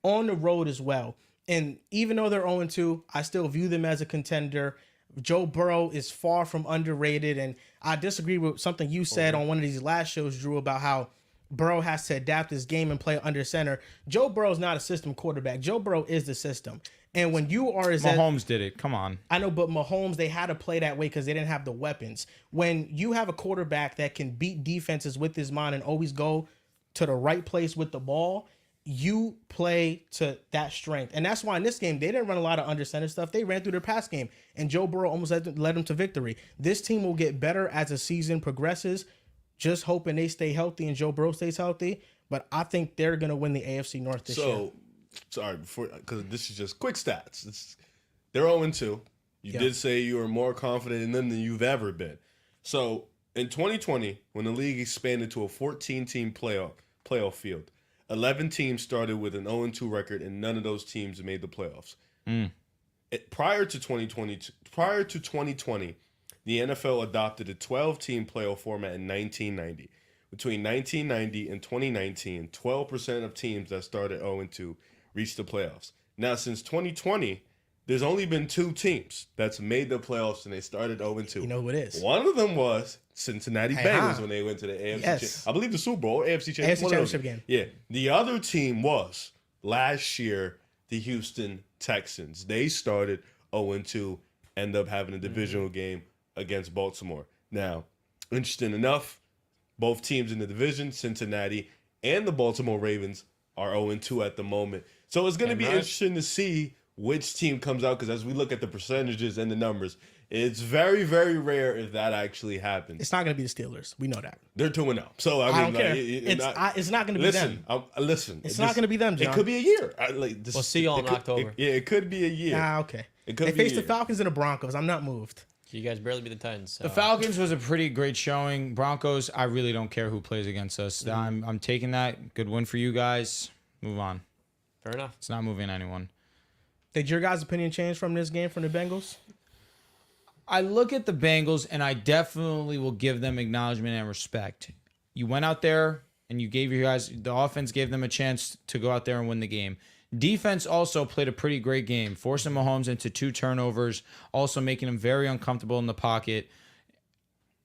on the road as well. And even though they're 0-2, I still view them as a contender. Joe Burrow is far from underrated, and I disagree with something you said on one of these last shows, Drew, about how Burrow has to adapt his game and play under center. Joe Burrow's not a system quarterback. Joe Burrow is the system. And when you are... Mahomes did it. Come on. I know, but Mahomes, they had to play that way because they didn't have the weapons. When you have a quarterback that can beat defenses with his mind and always go to the right place with the ball, you play to that strength. And that's why in this game, they didn't run a lot of under center stuff. They ran through their pass game, and Joe Burrow almost led them to victory. This team will get better as the season progresses, just hoping they stay healthy and Joe Burrow stays healthy. But I think they're going to win the AFC North this year. Sorry, because this is just quick stats. They're 0-2. You did say you were more confident in them than you've ever been. So in 2020, when the league expanded to a 14-team playoff field, 11 teams started with an 0-2 record, and none of those teams made the playoffs. Prior to 2020, the NFL adopted a 12-team playoff format in 1990. Between 1990 and 2019, 12% of teams that started 0-2 reached the playoffs. Now, since 2020, there's only been 2 teams that's made the playoffs, and they started 0-2. You know who it is? One of them was Cincinnati Bengals when they went to the AFC. I believe the Super Bowl, AFC Championship game. Yeah. The other team was last year the Houston Texans. They started 0-2, ended up having a divisional game against Baltimore. Now, interesting enough, both teams in the division, Cincinnati and the Baltimore Ravens, are 0-2 at the moment. So it's going to be interesting to see which team comes out, because as we look at the percentages and the numbers, it's very, very rare if that actually happens. It's not going to be the Steelers. We know that. They're 2-0. So I don't care. It's not going to be them. Listen. It's not going to be them, John. It could be a year. We'll see y'all in October. It could be a year. Okay. They faced the Falcons and the Broncos. I'm not moved. You guys barely beat the Titans. So. The Falcons was a pretty great showing. Broncos, I really don't care who plays against us. I'm taking that. Good win for you guys. Move on. Fair enough. It's not moving anyone. Did your guys' opinion change from this game from the Bengals? I look at the Bengals, and I definitely will give them acknowledgement and respect. You went out there, and you gave your guys, the offense gave them a chance to go out there and win the game. Defense also played a pretty great game, forcing Mahomes into 2 turnovers, also making him very uncomfortable in the pocket.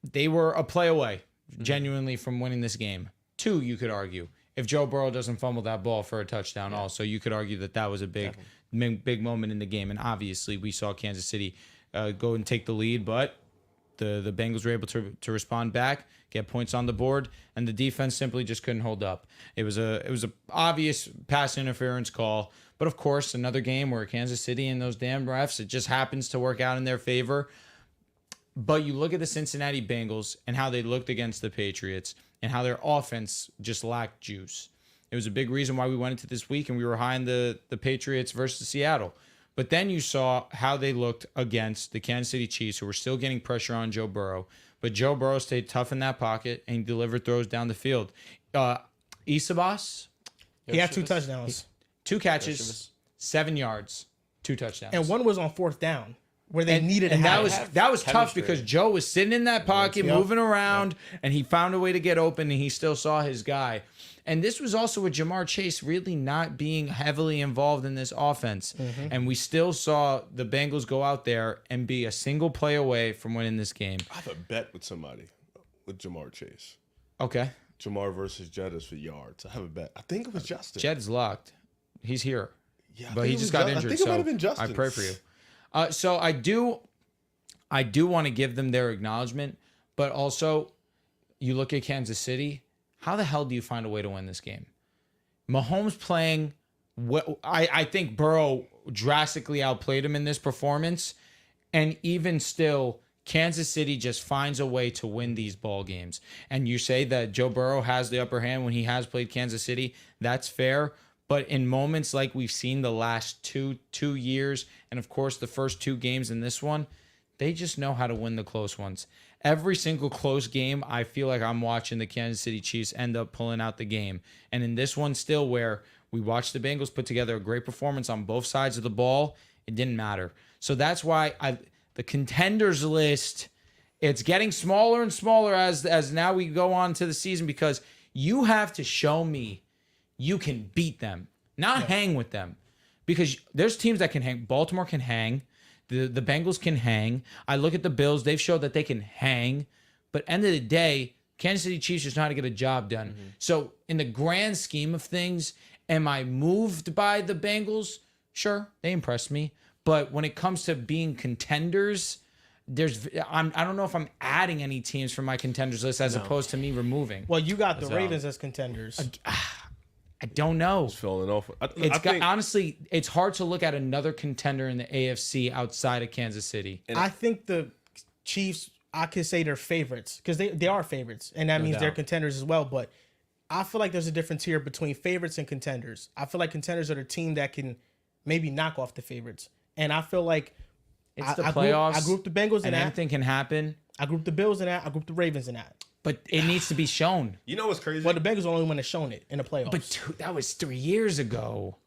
They were a play away, genuinely, from winning this game. 2, you could argue. if Joe Burrow doesn't fumble that ball for a touchdown. Also, you could argue that was a big moment in the game. And obviously, we saw Kansas City go and take the lead, but the Bengals were able to respond back, get points on the board, and the defense simply just couldn't hold up. It was a obvious pass interference call, but of course, another game where Kansas City and those damn refs, it just happens to work out in their favor. But you look at the Cincinnati Bengals and how they looked against the Patriots and how their offense just lacked juice. It was a big reason why we went into this week and we were high in the Patriots versus Seattle. But then you saw how they looked against the Kansas City Chiefs, who were still getting pressure on Joe Burrow. But Joe Burrow stayed tough in that pocket and he delivered throws down the field. Isabas, he had 2 touchdowns. 2 catches, 7 yards, 2 touchdowns. And one was on 4th down where they needed and that was tough chemistry. because Joe was sitting in that pocket, moving around, and he found a way to get open, and he still saw his guy. And this was also with Jamar Chase really not being heavily involved in this offense. And we still saw the Bengals go out there and be a single play away from winning this game. I have a bet with somebody with Jamar Chase. Okay. Jamar versus Jettis for yards. I have a bet. I think it was Justin. Jed's locked. He's here. Yeah, But he just got injured. I think it might have been so Justin. I pray for you. So I do want to give them their acknowledgement, but also you look at Kansas City. How the hell do you find a way to win this game? Mahomes playing. I think Burrow drastically outplayed him in this performance, and even still, Kansas City just finds a way to win these ball games. And you say that Joe Burrow has the upper hand when he has played Kansas City. That's fair. But in moments like we've seen the last two years, and of course the first 2 games in this one, they just know how to win the close ones. Every single close game, I feel like I'm watching the Kansas City Chiefs end up pulling out the game. And in this one still, where we watched the Bengals put together a great performance on both sides of the ball, it didn't matter. So that's why the contenders list, it's getting smaller and smaller as now we go on to the season, because you have to show me you can beat them, not hang with them. Because there's teams that can hang. Baltimore can hang. The Bengals can hang. I look at the Bills. They've showed that they can hang. But end of the day, Kansas City Chiefs just know how to get a job done. So in the grand scheme of things, am I moved by the Bengals? Sure, they impressed me. But when it comes to being contenders, I don't know if I'm adding any teams from my contenders list as opposed to me removing. Well, you got the Ravens as contenders. I don't know. It's falling off. Honestly, it's hard to look at another contender in the AFC outside of Kansas City. I think the Chiefs, I could say they're favorites because they are favorites, and that means they're contenders as well. But I feel like there's a difference here between favorites and contenders. I feel like contenders are the team that can maybe knock off the favorites, and I feel like it's the playoffs. I grouped the Bengals in and that. Anything can happen. I grouped the Bills in that. I grouped the Ravens in that. But it needs to be shown. You know what's crazy? Well, the Bengals are the only one that's shown it in the playoffs. But that was 3 years ago.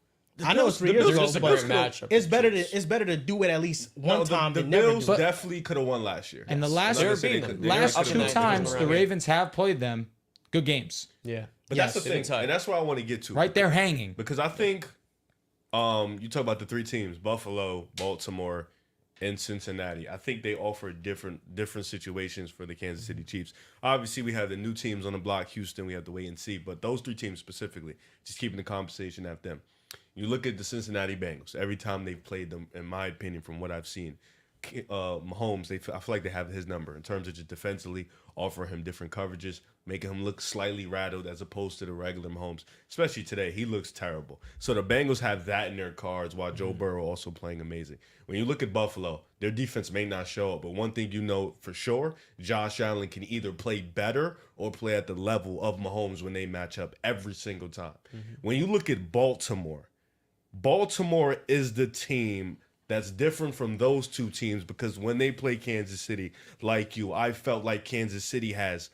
I know it's 3 years ago, but matchup. it's better to do it at least one time the than never Bills do it. definitely could have won last year. And the last They're two beating them. times the Ravens have played them, good games. Yeah. But that's the thing, and that's where I want to get to. Right there hanging. Because I think you talk about the 3 teams, Buffalo, Baltimore, and Cincinnati. I think they offer different situations for the Kansas City Chiefs. Obviously, we have the new teams on the block, Houston, we have to wait and see. But those 3 teams specifically, just keeping the conversation at them. You look at the Cincinnati Bengals. Every time they've played them, in my opinion, from what I've seen, Mahomes, I feel like they have his number in terms of just defensively offering him different coverages, making him look slightly rattled as opposed to the regular Mahomes. Especially today, he looks terrible. So the Bengals have that in their cards while Joe Burrow also playing amazing. When you look at Buffalo, their defense may not show up, but one thing you know for sure, Josh Allen can either play better or play at the level of Mahomes when they match up every single time. When you look at Baltimore is the team that's different from those 2 teams, because when they play Kansas City, I felt like Kansas City has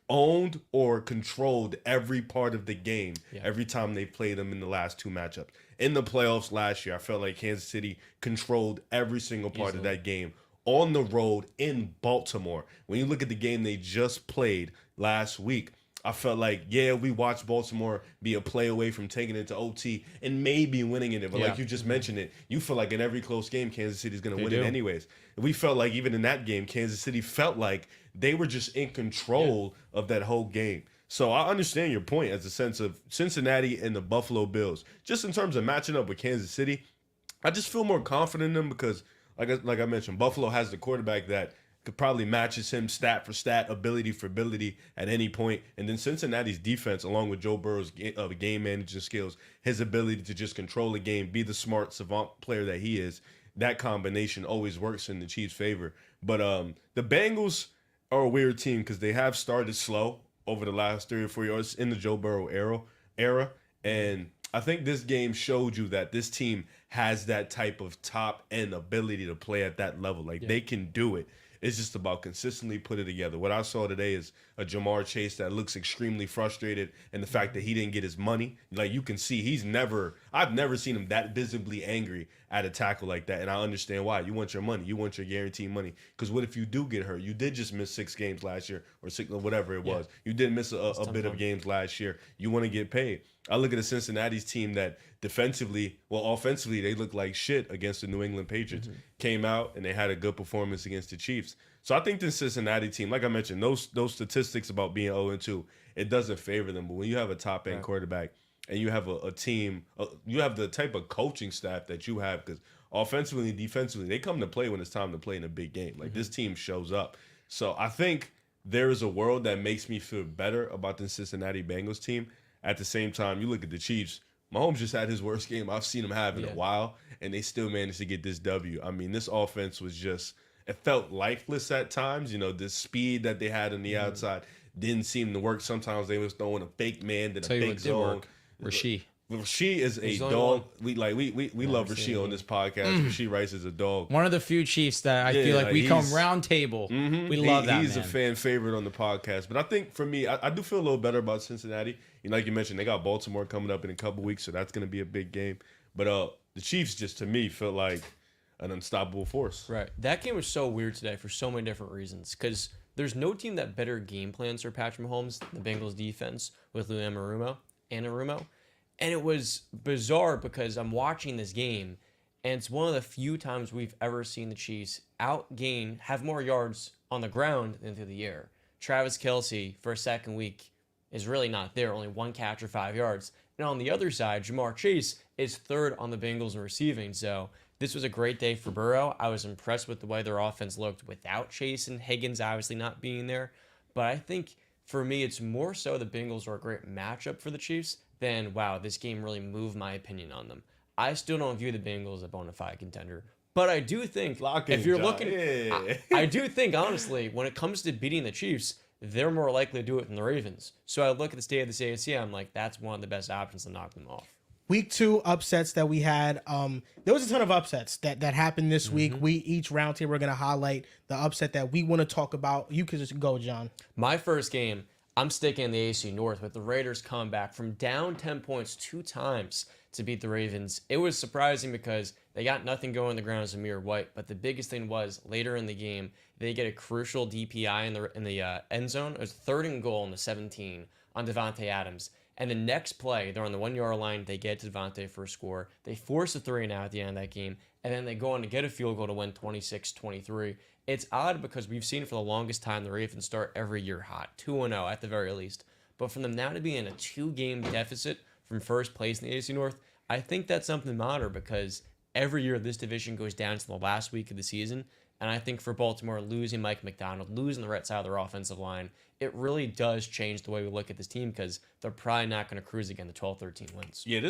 owned or controlled every part of the game every time they played them in the last 2 matchups. In the playoffs last year, I felt like Kansas City controlled every single part of that game on the road in Baltimore. When you look at the game they just played last week, I felt like, we watched Baltimore be a play away from taking it to OT and maybe winning it. But like you just mentioned it, you feel like in every close game, Kansas City's going to win it anyways. We felt like even in that game, Kansas City felt like they were just in control of that whole game. So I understand your point as a sense of Cincinnati and the Buffalo Bills. Just in terms of matching up with Kansas City, I just feel more confident in them because, like I mentioned, Buffalo has the quarterback that could probably matches him stat for stat, ability for ability at any point. And then Cincinnati's defense, along with Joe Burrow's game managing skills, his ability to just control the game, be the smart savant player that he is, that combination always works in the Chiefs' favor. But the Bengals are a weird team because they have started slow over the last 3 or 4 years in the Joe Burrow era. And I think this game showed you that this team has that type of top end ability to play at that level. Like they can do it. It's just about consistently put it together. What I saw today is a Jamar Chase that looks extremely frustrated, and the fact that he didn't get his money. Like you can see, I've never seen him that visibly angry at a tackle like that, and I understand why. You want your money. You want your guaranteed money. Because what if you do get hurt? You did just miss 6 games last year, or 6, or whatever it was. You did miss a bit of games last year. You want to get paid. I look at the Cincinnati's team that offensively, they look like shit against the New England Patriots. Came out and they had a good performance against the Chiefs. So I think the Cincinnati team, like I mentioned, those statistics about being 0-2, it doesn't favor them. But when you have a top-end quarterback and you have a team, you have the type of coaching staff that you have, because offensively and defensively, they come to play when it's time to play in a big game. Like this team shows up. So I think there is a world that makes me feel better about the Cincinnati Bengals team. At the same time, you look at the Chiefs. Mahomes just had his worst game I've seen him have in a while, and they still managed to get this W. I mean, this offense was just, it felt lifeless at times. You know, the speed that they had on the outside didn't seem to work. Sometimes they was throwing a fake man, then a fake zone. Rasheed is a dog. We love Rasheed on this podcast. Rasheed Rice is a dog. One of the few Chiefs that I feel like we come round table. We love that. He's a fan favorite on the podcast. But I think for me, I do feel a little better about Cincinnati. You know, like you mentioned, they got Baltimore coming up in a couple weeks, so that's going to be a big game. But the Chiefs just to me felt like an unstoppable force. Right. That game was so weird today for so many different reasons. Because there's no team that better game plans for Patrick Mahomes than the Bengals defense with Lou Anarumo. And it was bizarre because I'm watching this game, and it's one of the few times we've ever seen the Chiefs have more yards on the ground than through the air. Travis Kelce, for a second week, is really not there. Only 1 catch or 5 yards. And on the other side, Jamar Chase is third on the Bengals in receiving. So this was a great day for Burrow. I was impressed with the way their offense looked without Chase and Higgins obviously not being there. But I think for me, it's more so the Bengals are a great matchup for the Chiefs than, wow, this game really moved my opinion on them. I still don't view the Bengals as a bona fide contender. But I do think, if you're looking, I do think, honestly, when it comes to beating the Chiefs, they're more likely to do it than the Ravens. So I look at the state of the AFC, I'm like, that's one of the best options to knock them off. Week 2 upsets that we had. There was a ton of upsets that happened this week. We each round here, we're going to highlight the upset that we want to talk about. You can just go, John. My first game, I'm sticking in the AFC North with the Raiders come back from down 10 points 2 times to beat the Ravens. It was surprising because they got nothing going on the ground as Amir White, but the biggest thing was later in the game, they get a crucial DPI in the end zone. It was 3rd and goal in the 17 on Devontae Adams. And the next play, they're on the 1-yard line. They get to Devontae for a score. They force a 3-and-out at the end of that game. And then they go on to get a field goal to win 26-23. It's odd because we've seen for the longest time the Ravens start every year hot, 2-0 at the very least. But for them now to be in a 2-game deficit from first place in the AFC North, I think that's something to monitor because every year this division goes down to the last week of the season. And I think for Baltimore, losing Mike McDonald, losing the right side of their offensive line, it really does change the way we look at this team because they're probably not going to cruise again to 12-13 wins. Yeah,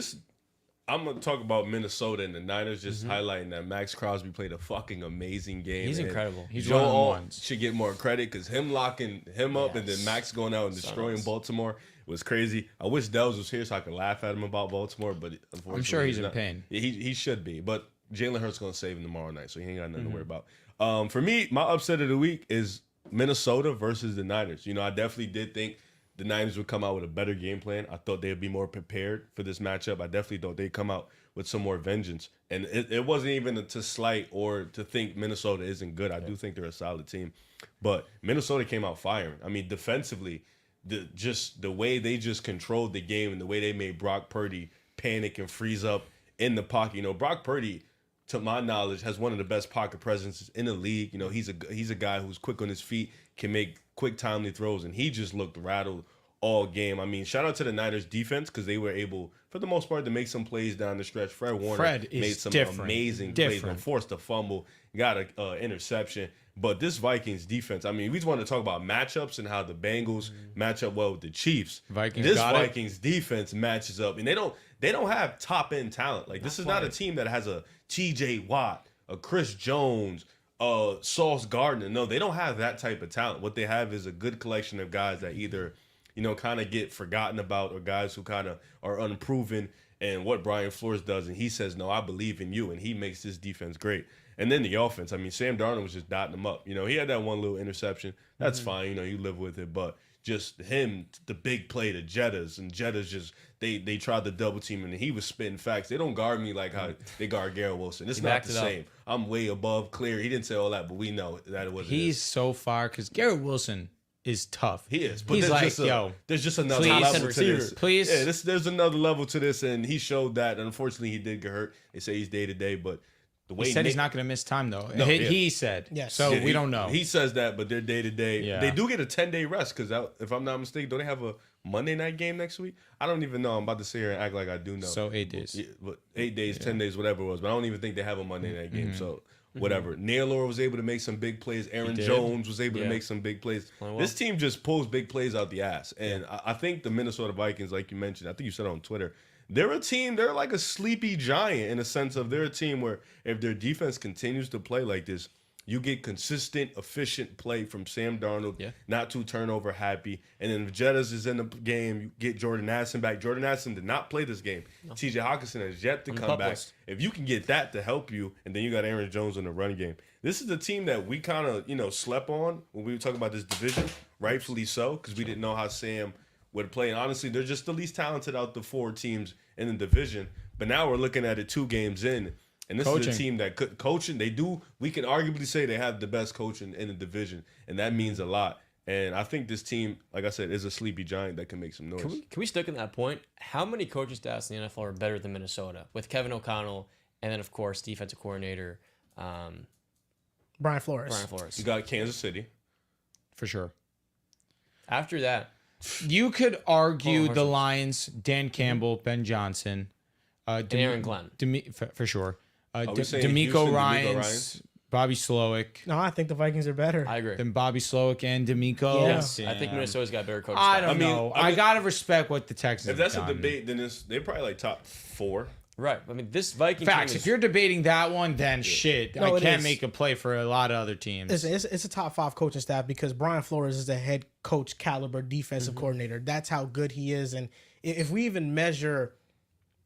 I'm going to talk about Minnesota and the Niners, just highlighting that Max Crosby played a fucking amazing game. He's incredible. He's Joe one of the Alt ones. should get more credit because him locking him up and then Max going out and destroying Baltimore was crazy. I wish Dells was here so I could laugh at him about Baltimore, but unfortunately, I'm sure he's in not. pain. He should be, but Jalen Hurts going to save him tomorrow night, so he ain't got nothing to worry about. For me, my upset of the week is Minnesota versus the Niners. You know, I definitely did think the Niners would come out with a better game plan. I thought they'd be more prepared for this matchup. I definitely thought they'd come out with some more vengeance. And it wasn't even to slight or to think Minnesota isn't good. I do think they're a solid team. But Minnesota came out firing. I mean, defensively, the way they just controlled the game and the way they made Brock Purdy panic and freeze up in the pocket. You know, Brock Purdy, to my knowledge, has one of the best pocket presences in the league. You know, he's a guy who's quick on his feet, can make quick, timely throws, and he just looked rattled all game. I mean, shout out to the Niners defense because they were able, for the most part, to make some plays down the stretch. Fred Warner made some amazing plays, forced a fumble, got an interception. But this Vikings defense, I mean, we just want to talk about matchups and how the Bengals match up well with the Chiefs. Vikings defense matches up, and they don't have top end talent. Like this is not a team that has a T.J. Watt, a Chris Jones, Sauce Gardner. No, they don't have that type of talent. What they have is a good collection of guys that either, kind of get forgotten about or guys who kind of are unproven. And what Brian Flores does, and he says, no, I believe in you, and he makes this defense great. And then the offense, I mean, Sam Darnold was just dotting them up. He had that one little interception. That's fine, you live with it. But just him, the big play to Jettas, and Jettas just, they tried to double team him, and he was spitting facts. They don't guard me like how they guard Garrett Wilson. It's not the same. I'm way above clear. He didn't say all that, but we know that it was. He's so far because Garrett Wilson is tough. He is. But he's there's just another level to this. Please. Yeah, there's another level to this, and he showed that. Unfortunately, he did get hurt. They say he's day-to-day, but the way he said he's not going to miss time, though. No, he said. Yes. So we don't know. He says that, but they're day-to-day. Yeah. They do get a 10-day rest because, if I'm not mistaken, don't they have a Monday night game next week? I don't even know. I'm about to sit here and act like I do know. So 8 days. Yeah, but 8 days, 10 days, whatever it was. But I don't even think they have a Monday night game. So whatever. Naylor was able to make some big plays. Aaron Jones was able to make some big plays. Well. This team just pulls big plays out the ass. And I think the Minnesota Vikings, like you mentioned, I think you said on Twitter, they're a team, they're like a sleepy giant in a sense of they're a team where if their defense continues to play like this, you get consistent, efficient play from Sam Darnold, not too turnover happy. And then if Jettas is in the game, you get Jordan Addison back. Jordan Addison did not play this game. No. T.J. Hawkinson has yet to come back. If you can get that to help you, and then you got Aaron Jones in the run game. This is the team that we kind of, slept on when we were talking about this division, rightfully so, because we didn't know how Sam would play. And honestly, they're just the least talented out the 4 teams in the division. But now we're looking at it 2 games in. And this is a team that coaching, we can arguably say they have the best coaching in the division. And that means a lot. And I think this team, like I said, is a sleepy giant that can make some noise. Can we stick in that point? How many coaching staffs in the NFL are better than Minnesota? With Kevin O'Connell and then, of course, defensive coordinator Brian Flores. You got Kansas City. For sure. After that. You could argue the Lions, Dan Campbell, Ben Johnson. And Aaron Glenn. For sure. D'Amico Ryans, Bobby Slowick. No, I think the Vikings are better. I agree. Than Bobby Slowick and D'Amico. Yes. I think Minnesota's got better coaches. I don't know. I got to respect what the Texans If that's have a done. debate, then they're probably like top 4. Right. I mean, this Viking Facts. team If you're debating that one, then shit. No, I can't is. make a play for a lot of other teams. It's a top 5 coaching staff because Brian Flores is a head coach caliber defensive coordinator. That's how good he is. And if we even measure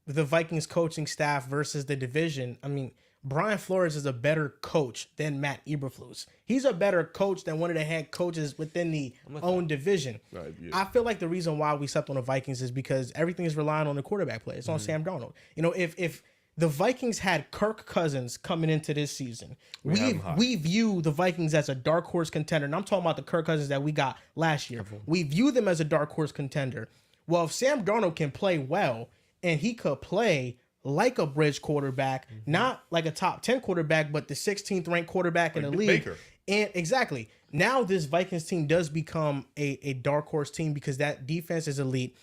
the Vikings coaching staff versus the division, I mean, Brian Flores is a better coach than Matt Eberflus. He's a better coach than one of the head coaches within the own division. Right, yeah. I feel like the reason why we slept on the Vikings is because everything is relying on the quarterback play. It's on Sam Darnold. If the Vikings had Kirk Cousins coming into this season, we view the Vikings as a dark horse contender. And I'm talking about the Kirk Cousins that we got last year. We view them as a dark horse contender. Well, if Sam Darnold can play well and he could play like a bridge quarterback, not like a top 10 quarterback, but the 16th ranked quarterback in the league. Baker. And exactly. Now this Vikings team does become a dark horse team because that defense is elite.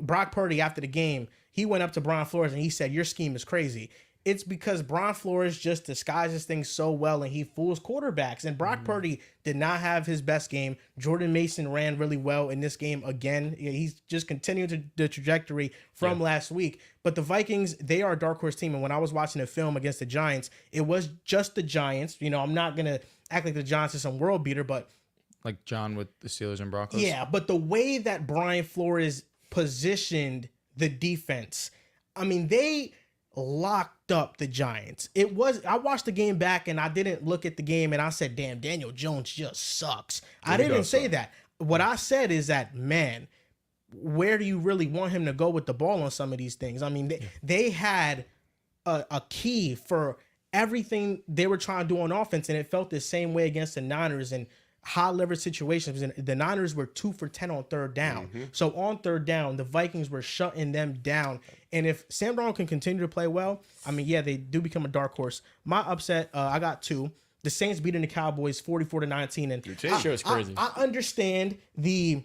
Brock Purdy, after the game, he went up to Brian Flores and he said, your scheme is crazy. It's because Brian Flores just disguises things so well and he fools quarterbacks. And Brock Purdy did not have his best game. Jordan Mason ran really well in this game again. He's just continuing the trajectory from last week. But the Vikings, they are a dark horse team. And when I was watching the film against the Giants, it was just the Giants. I'm not going to act like the Giants are some world beater, but Like John with the Steelers and Broncos? yeah, but the way that Brian Flores positioned the defense, I mean, they locked up the Giants. I watched the game back and I didn't look at the game and I said, damn, Daniel Jones just sucks. I didn't say that. What I said is that, man, where do you really want him to go with the ball on some of these things? I mean, they had a key for everything they were trying to do on offense, and it felt the same way against the Niners and high leverage situations. And the Niners were 2 for 10 on third down. So on third down, the Vikings were shutting them down. And if Sam Darnold can continue to play well, I mean, yeah, they do become a dark horse. My upset, I got 2. The Saints beating the Cowboys 44-19. And sure it's crazy. I understand the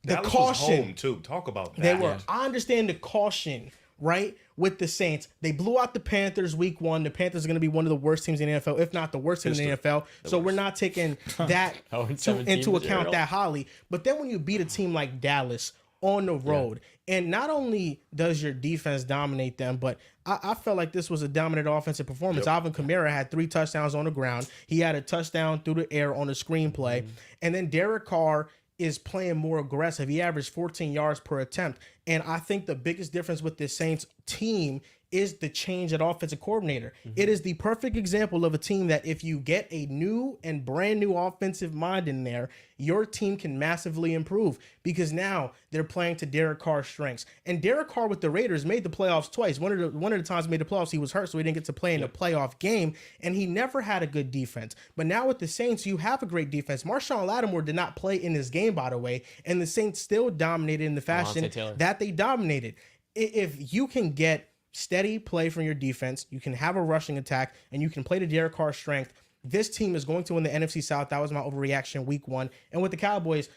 The Dallas caution. was home too. Talk about that. They were. I understand the caution, right? With the Saints, they blew out the Panthers week 1. The Panthers are going to be one of the worst teams in the NFL, if not the worst team in the NFL. So we're not taking that into account that highly. But then when you beat a team like Dallas on the road, and not only does your defense dominate them, but I felt like this was a dominant offensive performance. Alvin Kamara had 3 touchdowns on the ground. He had a touchdown through the air on the screenplay. And then Derek Carr is playing more aggressive. He averaged 14 yards per attempt. And I think the biggest difference with this Saints team is the change at offensive coordinator. It is the perfect example of a team that if you get a new and brand new offensive mind in there, your team can massively improve because now they're playing to Derek Carr's strengths. And Derek Carr with the Raiders made the playoffs twice. One of the times he made the playoffs, he was hurt, so he didn't get to play in the playoff game, and he never had a good defense. But now with the Saints, you have a great defense. Marshawn Lattimore did not play in this game, by the way, and the Saints still dominated in the fashion that they dominated. If you can get steady play from your defense, you can have a rushing attack, and you can play to Derek Carr's strength, this team is going to win the NFC South. That was my overreaction week 1. And with the Cowboys,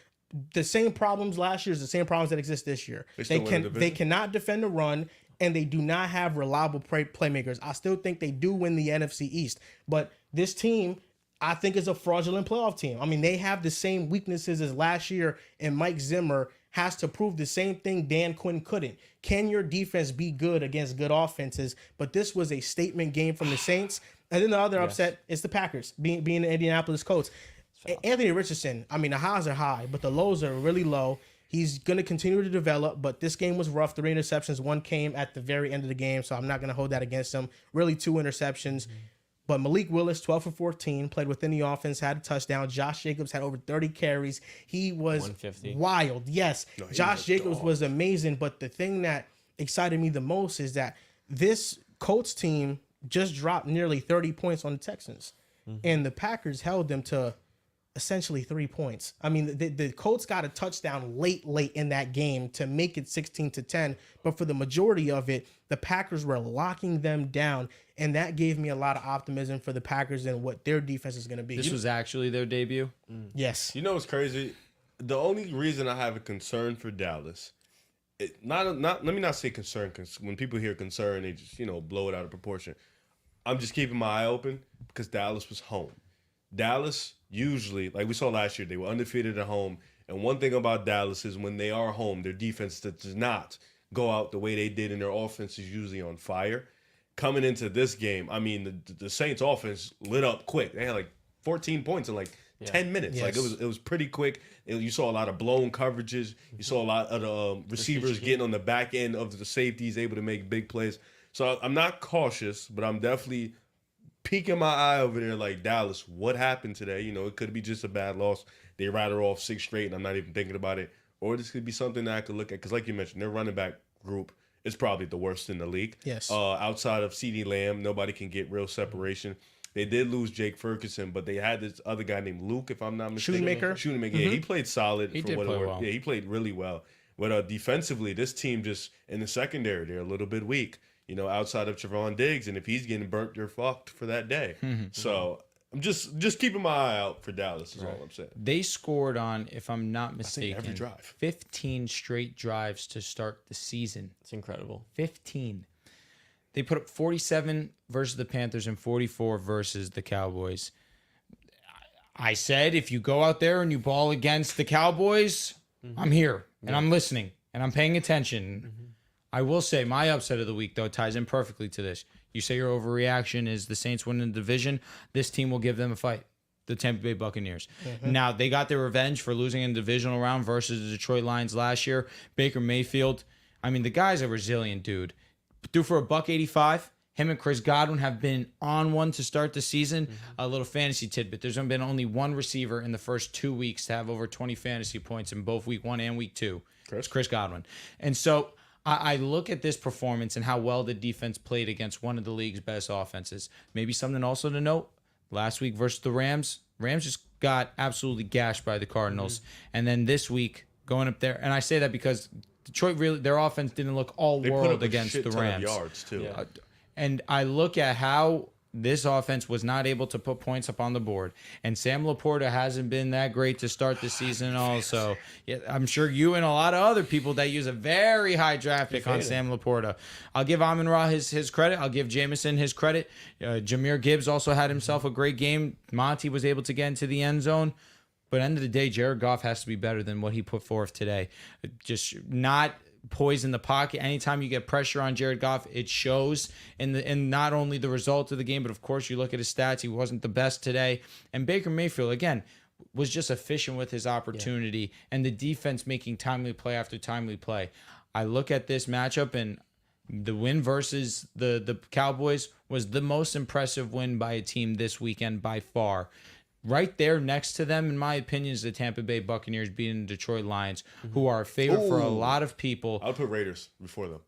the same problems last year is the same problems that exist this year. They cannot defend the run, and they do not have reliable playmakers. I still think they do win the NFC East. But this team, I think, is a fraudulent playoff team. I mean, they have the same weaknesses as last year, and Mike Zimmer has to prove the same thing Dan Quinn couldn't. Can your defense be good against good offenses? But this was a statement game from the Saints. And then the other upset is the Packers, being the Indianapolis Colts. Anthony Richardson, I mean, the highs are high, but the lows are really low. He's going to continue to develop, but this game was rough. 3 interceptions. 1 came at the very end of the game, so I'm not going to hold that against him. Really, 2 interceptions. But Malik Willis, 12 for 14, played within the offense, had a touchdown. Josh Jacobs had over 30 carries. He was wild. Yes, Josh Jacobs was amazing. But the thing that excited me the most is that this Colts team just dropped nearly 30 points on the Texans. And the Packers held them to essentially 3 points. I mean, the Colts got a touchdown late in that game to make it 16-10. But for the majority of it, the Packers were locking them down. And that gave me a lot of optimism for the Packers and what their defense is going to be. This was actually their debut? Yes. You know what's crazy? The only reason I have a concern for Dallas, let me not say concern, because when people hear concern, they just, blow it out of proportion. I'm just keeping my eye open because Dallas was home. Dallas usually, like we saw last year, they were undefeated at home. And one thing about Dallas is when they are home, their defense does not go out the way they did, and their offense is usually on fire. Coming into this game, I mean, the Saints offense lit up quick. They had like 14 points in like 10 minutes. Yes. Like it was pretty quick. You saw a lot of blown coverages. You saw a lot of the receivers getting on the back end of the safeties, able to make big plays. So I'm not cautious, but I'm definitely peeking my eye over there like, Dallas, what happened today? It could be just a bad loss. They rattle off 6 straight and I'm not even thinking about it. Or this could be something that I could look at. Because like you mentioned, their running back group is probably the worst in the league. Yes. Outside of CeeDee Lamb, nobody can get real separation. They did lose Jake Ferguson, but they had this other guy named Luke, if I'm not mistaken. Shoemaker. Yeah, he played solid. He did play well. Yeah, he played really well. But defensively, this team just, in the secondary, they're a little bit weak. Outside of Trevon Diggs, and if he's getting burnt, you're fucked for that day. So I'm just keeping my eye out for Dallas is all I'm saying. They scored on, if I'm not mistaken, every drive. 15 straight drives to start the season. It's incredible. 15. They put up 47 versus the Panthers and 44 versus the Cowboys. I said, if you go out there and you ball against the Cowboys, I'm here and I'm listening and I'm paying attention. I will say my upset of the week, though, ties in perfectly to this. You say your overreaction is the Saints winning the division. This team will give them a fight. The Tampa Bay Buccaneers. Now, they got their revenge for losing in the divisional round versus the Detroit Lions last year. Baker Mayfield, I mean, the guy's a resilient dude. Threw for $185. Him and Chris Godwin have been on one to start the season. A little fantasy tidbit. There's been only one receiver in the first 2 weeks to have over 20 fantasy points in both week 1 and week 2. It's Chris Godwin. And so I look at this performance and how well the defense played against one of the league's best offenses. Maybe something also to note, last week versus the Rams just got absolutely gashed by the Cardinals. And then this week, going up there, and I say that because Detroit really, their offense didn't look all world against the Rams. Yards too. And I look at how this offense was not able to put points up on the board. And Sam Laporta hasn't been that great to start the season also. Yeah, I'm sure you and a lot of other people that use a very high draft pick on Sam Laporta. I'll give Amon-Ra his credit. I'll give Jameson his credit. Jahmyr Gibbs also had himself a great game. Monty was able to get into the end zone. But end of the day, Jared Goff has to be better than what he put forth today. Just not poise in the pocket. Anytime you get pressure on Jared Goff, it shows in not only the result of the game, but of course you look at his stats. He wasn't the best today. And Baker Mayfield, again, was just efficient with his opportunity and the defense making timely play after timely play. I look at this matchup, and the win versus the Cowboys was the most impressive win by a team this weekend by far. Right there next to them, in my opinion, is the Tampa Bay Buccaneers beating the Detroit Lions, who are a favorite for a lot of people. I would put Raiders before them.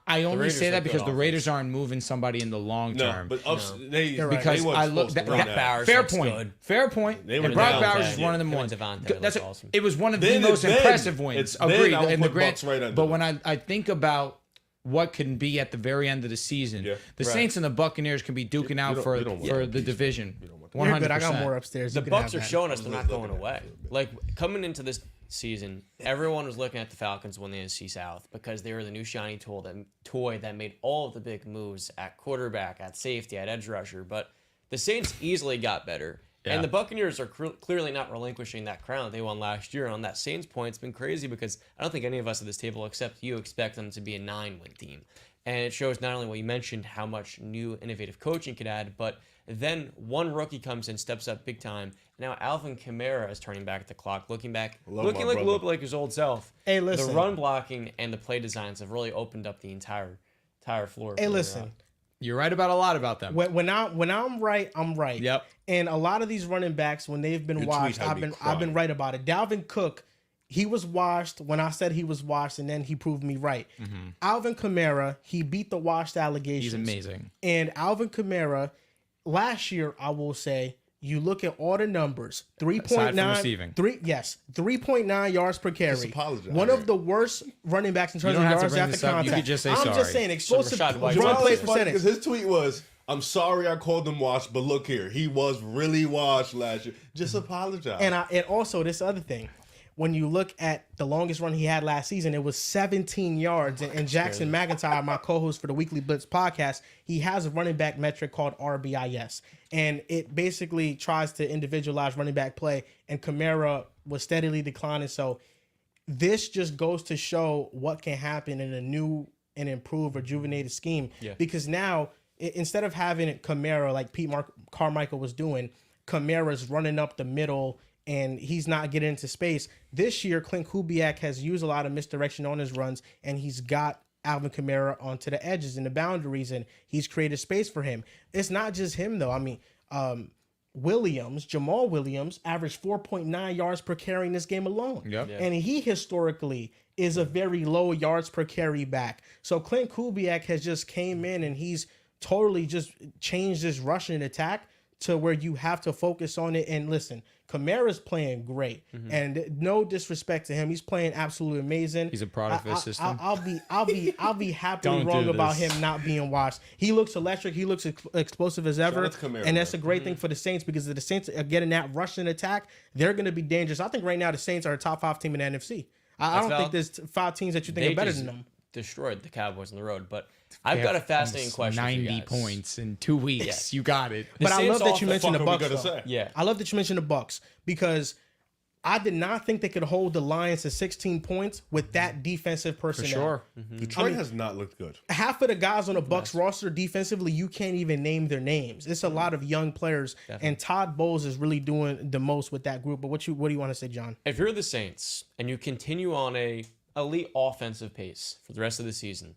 I only Raiders say that look because good the offense. Raiders aren't moving somebody in the long No, term. but You're right. Because I look Brock Bowers fair looks point. good. Fair point. They were And Brock down Bowers bad. is one of them Him ones. and Devontae That's look awesome. It was one of Then the most it's impressive then. wins. It's then Agreed. I would In the put grand, Bucks right under but them. when I think about what can be at the very end of the season, the Saints and the Buccaneers can be duking out for you don't want the that. division. You're good. I got 100%. more upstairs. The You can Bucks have are that. showing us they're not going away. Like coming into this season, everyone was looking at the Falcons when they NFC South because they were the new shiny toy that made all of the big moves at quarterback, at safety, at edge rusher. But the Saints easily got better. Yeah. And the Buccaneers are clearly not relinquishing that crown that they won last year. And on that Saints point, it's been crazy because I don't think any of us at this table, except you, expect them to be a 9-win team. And it shows not only what you mentioned, how much new innovative coaching could add, but then one rookie comes in, steps up big time. Now Alvin Kamara is turning back the clock, looking like a little bit like his old self. Hey, listen. The run blocking and the play designs have really opened up the entire floor. Hey, for, listen. You're right about a lot about them. When I'm right, I'm right. Yep. And a lot of these running backs, when they've been Your washed, tweet had me I've been crying. right about it. Dalvin Cook, he was washed when I said he was washed, and then he proved me right. Alvin Kamara, he beat the washed allegations. He's amazing. And Alvin Kamara, last year, I will say, you look at all the numbers, Aside from receiving. 3.9 yards per carry. Just apologize. One of the worst running backs in terms don't of have to yards bring after this up. You contact. could just say I'm sorry. just saying, explosive Rashad White. run play Because percentage. his tweet was, "I'm sorry I called him washed, but look here, he was really washed last year. Just apologize." And also this other thing, when you look at the longest run he had last season, it was 17 yards. And Jackson McIntyre, my co-host for the Weekly Blitz podcast, he has a running back metric called RBIS. And it basically tries to individualize running back play. And Kamara was steadily declining. So this just goes to show what can happen in a new and improved, rejuvenated scheme. Yeah. Because now, instead of having Kamara like Carmichael was doing, Kamara's running up the middle and he's not getting into space. This year, Clint Kubiak has used a lot of misdirection on his runs, and he's got Alvin Kamara onto the edges and the boundaries, and he's created space for him. It's not just him, though. I mean, Jamal Williams, averaged 4.9 yards per carry in this game alone. Yep. Yeah. And he historically is a very low yards per carry back. So Clint Kubiak has just came in and he's totally just changed this rushing attack to where you have to focus on it. And listen, Kamara's playing great, and no disrespect to him, he's playing absolutely amazing. He's a product of his system. I'll be happily Don't wrong do about this. him not being washed. He looks electric. He looks explosive as ever, out to Kamara, and that's a man. great thing for the Saints because if the Saints are getting that rushing attack, they're going to be dangerous. I think right now the Saints are a top 5 team in the NFC. I don't think valid. there's 5 teams that you think They are better just than them. destroyed the Cowboys on the road. But I've got a fascinating question. 90 for you guys. points in 2 weeks. You got it. But I Saints love that you offense- mentioned the Fuck are we Bucks. gonna though. say? Yeah. I love that you mentioned the Bucks because I did not think they could hold the Lions to 16 points with that defensive For personnel. sure. Detroit has not looked good. Half of the guys on the Bucks roster defensively, you can't even name their names. It's a lot of young players, and Todd Bowles is really doing the most with that group. But what do you want to say, John? If you're the Saints and you continue on a elite offensive pace for the rest of the season,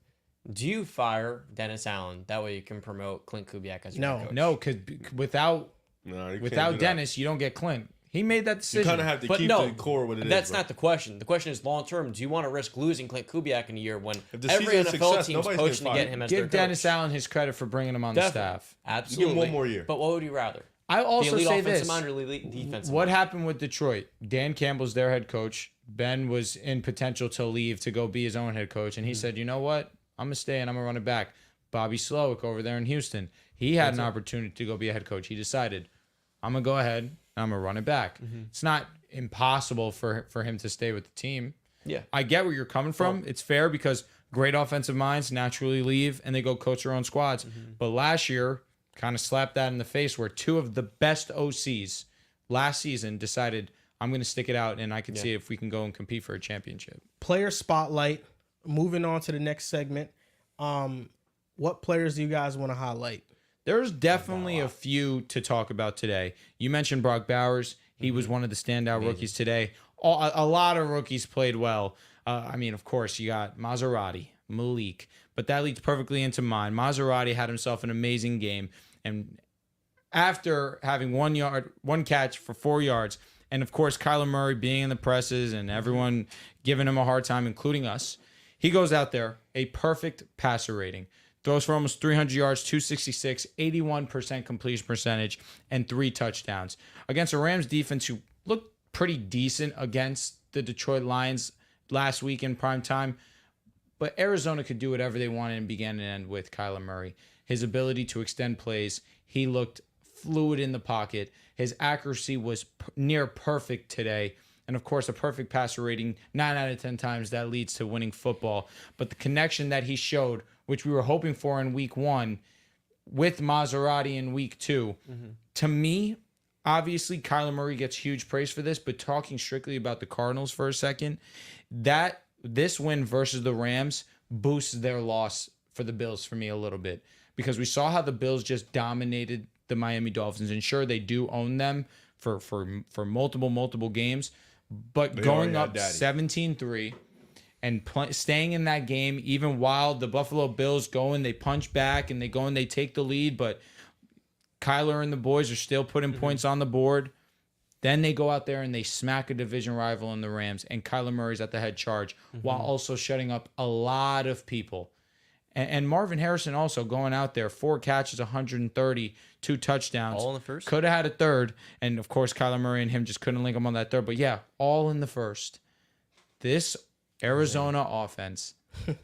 do you fire Dennis Allen? That way you can promote Clint Kubiak as your head coach. No, because without No, you can't without do that. Dennis, you don't get Clint. He made that You decision. kind of have to But keep no, the core what it is. that's bro. not the question. The question is long term. Do you want to risk losing Clint Kubiak in a year when If the every season is NFL success, team's nobody's poaching to gonna get fire him as Give their Dennis coach? Allen his credit for bringing him on the Definitely. staff. Absolutely. Give him one more year. But what would you rather? I also the elite say offensive this. mind or elite defensive What mind? happened with Detroit? Dan Campbell's their head coach. Ben was in potential to leave to go be his own head coach. And he said, you know what? I'm going to stay and I'm going to run it back. Bobby Slowick over there in Houston. He had an opportunity to go be a head coach. He decided, I'm going to go ahead and I'm going to run it back. It's not impossible for him to stay with the team. Yeah. I get where you're coming from. It's fair because great offensive minds naturally leave and they go coach their own squads. But last year, kind of slapped that in the face where two of the best OCs last season decided, I'm going to stick it out and I can see if we can go and compete for a championship. Player spotlight. Moving on to the next segment. What players do you guys want to highlight? There's definitely a few to talk about today. You mentioned Brock Bowers. He was one of the standout rookies today. A lot of rookies played well. I mean, of course, you got Maserati, Malik, but that leads perfectly into mine. Maserati had himself an amazing game, and after having 1 catch for 4 yards, and of course, Kyler Murray being in the presses and everyone giving him a hard time, including us, he goes out there, a perfect passer rating. Throws for almost 300 yards, 266, 81% completion percentage, and 3 touchdowns. Against a Rams defense who looked pretty decent against the Detroit Lions last week in prime time. But Arizona could do whatever they wanted and began and end with Kyler Murray. His ability to extend plays, he looked fluid in the pocket. His accuracy was near perfect today. And, of course, a perfect passer rating, 9 out of 10 times that leads to winning football. But the connection that he showed, which we were hoping for in week 1 with Maserati in week 2, to me, obviously, Kyler Murray gets huge praise for this. But talking strictly about the Cardinals for a second, this win versus the Rams boosts their loss for the Bills for me a little bit. Because we saw how the Bills just dominated the Miami Dolphins. And sure, they do own them for multiple games. But going up 17-3 and staying in that game, even while the Buffalo Bills go and they punch back and they go and they take the lead, but Kyler and the boys are still putting points on the board. Then they go out there and they smack a division rival in the Rams, and Kyler Murray's at the head charge while also shutting up a lot of people. And Marvin Harrison also going out there, 4 catches, 130, 2 touchdowns. All in the first? Could have had a third. And, of course, Kyler Murray and him just couldn't link him on that third. But, yeah, all in the first. This Arizona offense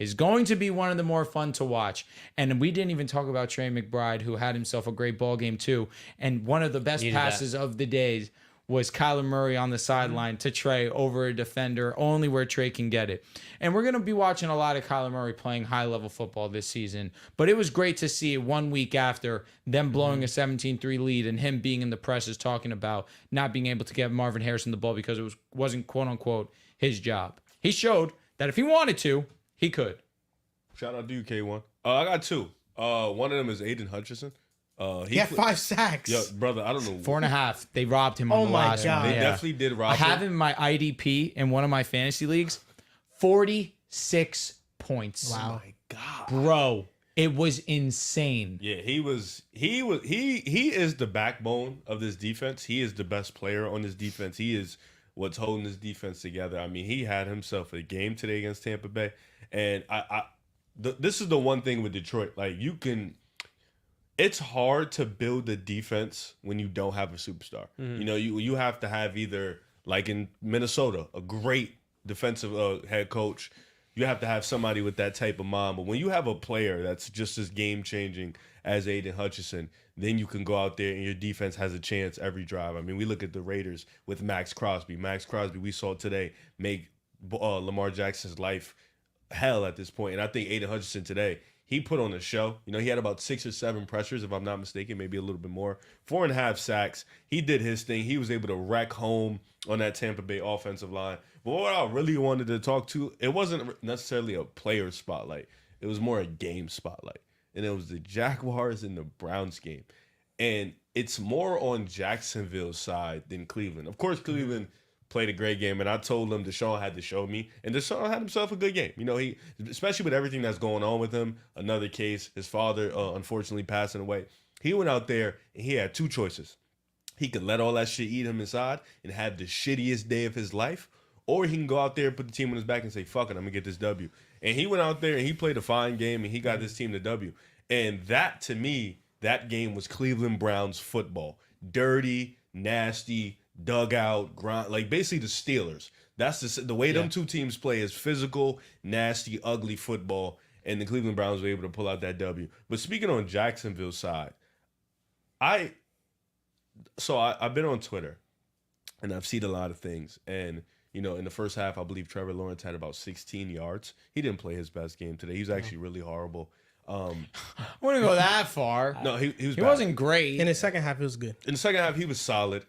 is going to be one of the more fun to watch. And we didn't even talk about Trey McBride, who had himself a great ball game, too. And one of the best passes of the day was Kyler Murray on the sideline to Trey over a defender, only where Trey can get it. And we're going to be watching a lot of Kyler Murray playing high-level football this season. But it was great to see 1 week after them blowing a 17-3 lead and him being in the presses talking about not being able to get Marvin Harrison the ball because it wasn't quote-unquote his job. He showed that if he wanted to, he could. Shout out to you, K1. I got 2. One of them is Aiden Hutchinson. He had 5 sacks. Yo, brother, I don't know. 4.5. They robbed him on the last one. They definitely did rob I him. have him in my IDP in one of my fantasy leagues. 46 points. Wow. Oh my God. Bro, it was insane. Yeah, he is the backbone of this defense. He is the best player on this defense. He is what's holding this defense together. I mean, he had himself a game today against Tampa Bay. And this is the one thing with Detroit. Like, it's hard to build a defense when you don't have a superstar. You know, you have to have either, like in Minnesota, a great defensive head coach. You have to have somebody with that type of mind. But when you have a player that's just as game-changing as Aiden Hutchinson, then you can go out there and your defense has a chance every drive. I mean, we look at the Raiders with Max Crosby. Max Crosby, we saw today, make Lamar Jackson's life hell at this point. And I think Aiden Hutchinson today, he put on a show. You know, he had about 6 or 7 pressures, if I'm not mistaken, maybe a little bit more. 4.5 sacks. He did his thing. He was able to wreck home on that Tampa Bay offensive line. But what I really wanted to talk to, it wasn't necessarily a player spotlight. It was more a game spotlight. And it was the Jaguars and the Browns game. And it's more on Jacksonville's side than Cleveland. Of course, Cleveland played a great game, and I told him Deshaun had to show me, and Deshaun had himself a good game. You know, he, especially with everything that's going on with him, another case, his father unfortunately passing away. He went out there and he had 2 choices. He could let all that shit eat him inside and have the shittiest day of his life, or he can go out there and put the team on his back and say, fuck it, I'm gonna get this W. And he went out there and he played a fine game and he got this team the W. And that, to me, that game was Cleveland Browns football. Dirty, nasty, dugout, grind, like basically the Steelers. That's the way them 2 teams play is physical, nasty, ugly football, and the Cleveland Browns were able to pull out that W. But speaking on Jacksonville's side, I've been on Twitter, and I've seen a lot of things. And in the first half, I believe Trevor Lawrence had about 16 yards. He didn't play his best game today. He was actually really horrible. I wouldn't go that far. No, he was. He bad. wasn't great. In the second half, it was good. In the second half, he was solid.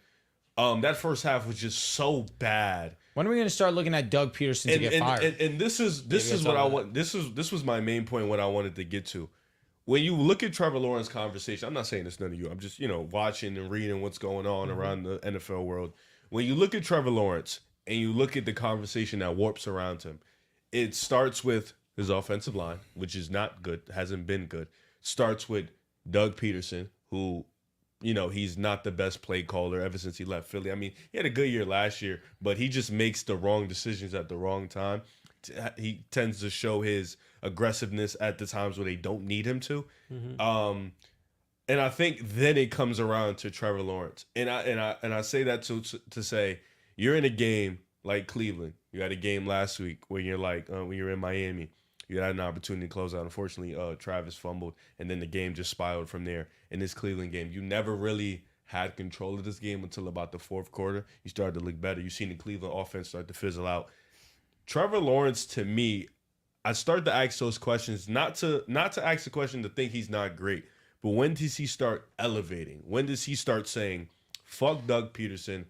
That first half was just so bad. When are we going to start looking at Doug Peterson to get fired? And this is what I want. This was my main point. What I wanted to get to. When you look at Trevor Lawrence conversation, I'm not saying it's none of you. I'm just watching and reading what's going on around the NFL world. When you look at Trevor Lawrence and you look at the conversation that warps around him, it starts with his offensive line, which is not good, hasn't been good. Starts with Doug Peterson, who, he's not the best play caller ever since he left Philly. I mean, he had a good year last year, but he just makes the wrong decisions at the wrong time. He tends to show his aggressiveness at the times where they don't need him to. And I think then it comes around to Trevor Lawrence. And I say that to say, you're in a game like Cleveland. You had a game last week where you're like, when you're in Miami, you had an opportunity to close out. Unfortunately, Travis fumbled, and then the game just spiraled from there. In this Cleveland game, you never really had control of this game until about the fourth quarter. You started to look better. You've seen the Cleveland offense start to fizzle out. Trevor Lawrence, to me, I start to ask those questions, not to ask the question to think he's not great, but when does he start elevating? When does he start saying, fuck Doug Peterson,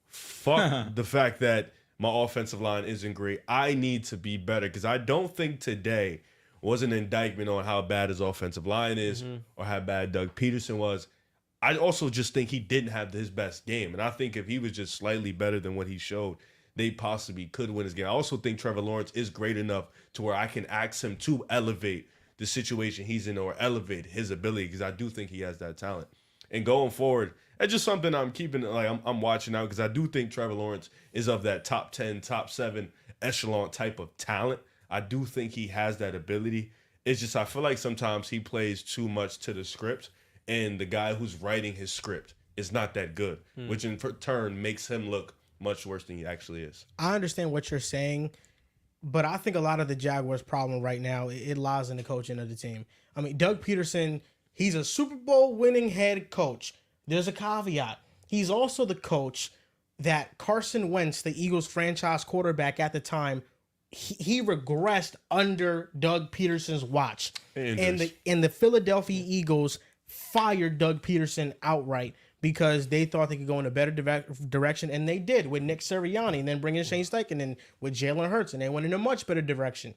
fuck the fact that my offensive line isn't great. I need to be better, because I don't think today was an indictment on how bad his offensive line is or how bad Doug Peterson was. I also just think he didn't have his best game. And I think if he was just slightly better than what he showed, they possibly could win his game. I also think Trevor Lawrence is great enough to where I can ask him to elevate the situation he's in or elevate his ability, because I do think he has that talent. And going forward, that's just something I'm keeping, I'm watching out, because I do think Trevor Lawrence is of that top 10, top 7 echelon type of talent. I do think he has that ability. It's just I feel like sometimes he plays too much to the script, and the guy who's writing his script is not that good, which in turn makes him look much worse than he actually is. I understand what you're saying, but I think a lot of the Jaguars' problem right now, it lies in the coaching of the team. I mean, Doug Peterson, he's a Super Bowl winning head coach. There's a caveat. He's also the coach that Carson Wentz, the Eagles franchise quarterback at the time, he regressed under Doug Peterson's watch. And the Philadelphia Eagles fired Doug Peterson outright because they thought they could go in a better direction, and they did with Nick Sirianni, and then bring in Shane Steichen, and with Jalen Hurts, and they went in a much better direction.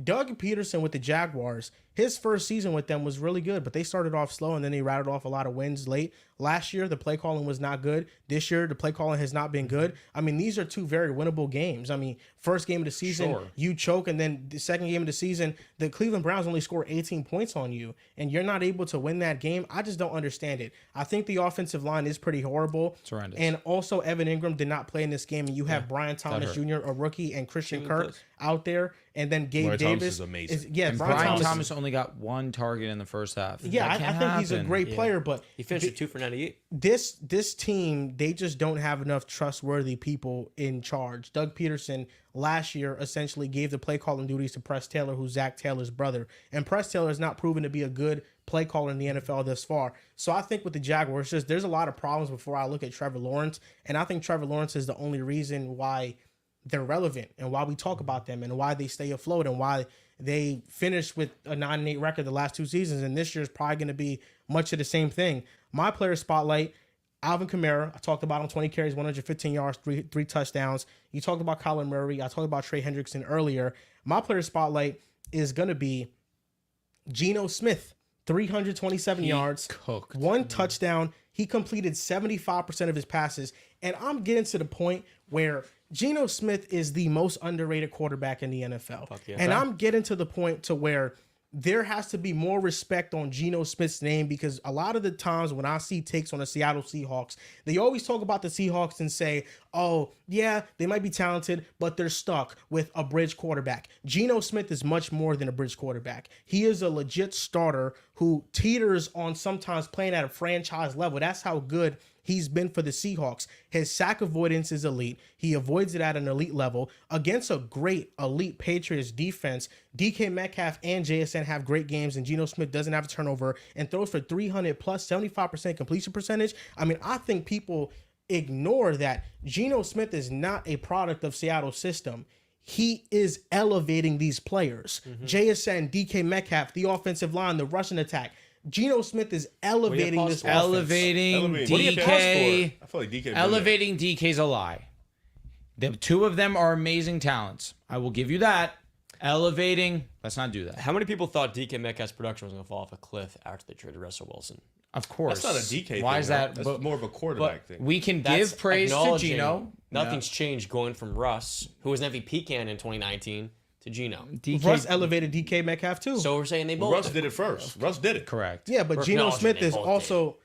Doug Peterson with the Jaguars, his first season with them was really good, but they started off slow, and then they rattled off a lot of wins late. Last year, the play calling was not good. This year, the play calling has not been good. I mean, these are two very winnable games. I mean, first game of the season, you choke, and then the second game of the season, the Cleveland Browns only score 18 points on you, and you're not able to win that game. I just don't understand it. I think the offensive line is pretty horrible. It's horrendous. And also, Evan Ingram did not play in this game, and you have Brian Thomas Jr., a rookie, and Christian Kirk out there, and then Gabe Brian Davis Thomas is amazing. Brian Thomas only got one target in the first half. Yeah, I think he's a great player, but he finished with 2 for 98. This team, they just don't have enough trustworthy people in charge. Doug Peterson last year essentially gave the play calling duties to Press Taylor, who's Zach Taylor's brother. And Press Taylor has not proven to be a good play caller in the NFL thus far. So I think with the Jaguars, there's a lot of problems before I look at Trevor Lawrence. And I think Trevor Lawrence is the only reason why they're relevant and why we talk about them and why they stay afloat and why they finished with a 9-8 record the last 2 seasons. And this year is probably going to be much of the same thing. My player spotlight, Alvin Kamara. I talked about him, 20 carries, 115 yards, three touchdowns. You talked about Kyler Murray. I talked about Trey Hendrickson earlier. My player spotlight is going to be Geno Smith, 327 yards, cooked. 1 touchdown. He completed 75% of his passes. And I'm getting to the point where Geno Smith is the most underrated quarterback in the NFL. Yeah. And I'm getting to the point to where there has to be more respect on Geno Smith's name, because a lot of the times when I see takes on the Seattle Seahawks, they always talk about the Seahawks and say, oh, yeah, they might be talented, but they're stuck with a bridge quarterback. Geno Smith is much more than a bridge quarterback. He is a legit starter who teeters on sometimes playing at a franchise level. That's how good he's been for the Seahawks. His sack avoidance is elite. He avoids it at an elite level against a great elite Patriots defense. DK Metcalf and JSN have great games, and Geno Smith doesn't have a turnover and throws for 300 plus 75% completion percentage. I mean, I think people ignore that Geno Smith is not a product of Seattle's system. He is elevating these players. JSN, DK Metcalf, the offensive line, the rushing attack. Geno Smith is elevating this offense. Elevating What do you pause DK. for? I feel like DK. Elevating DK's a lie. The two of them are amazing talents. I will give you that. Elevating, let's not do that. How many people thought DK Metcalf's production was going to fall off a cliff after they traded Russell Wilson? Of course. That's not a DK thing. Why is that? That's more of a quarterback thing. We can That's give praise to acknowledging Geno. Nothing's changed going from Russ, who was an MVP candidate in 2019, to Geno. Russ elevated DK Metcalf too. So we're saying they both Russ did it first. Russ did it. Correct. Yeah, but We're Geno acknowledging Smith they is both also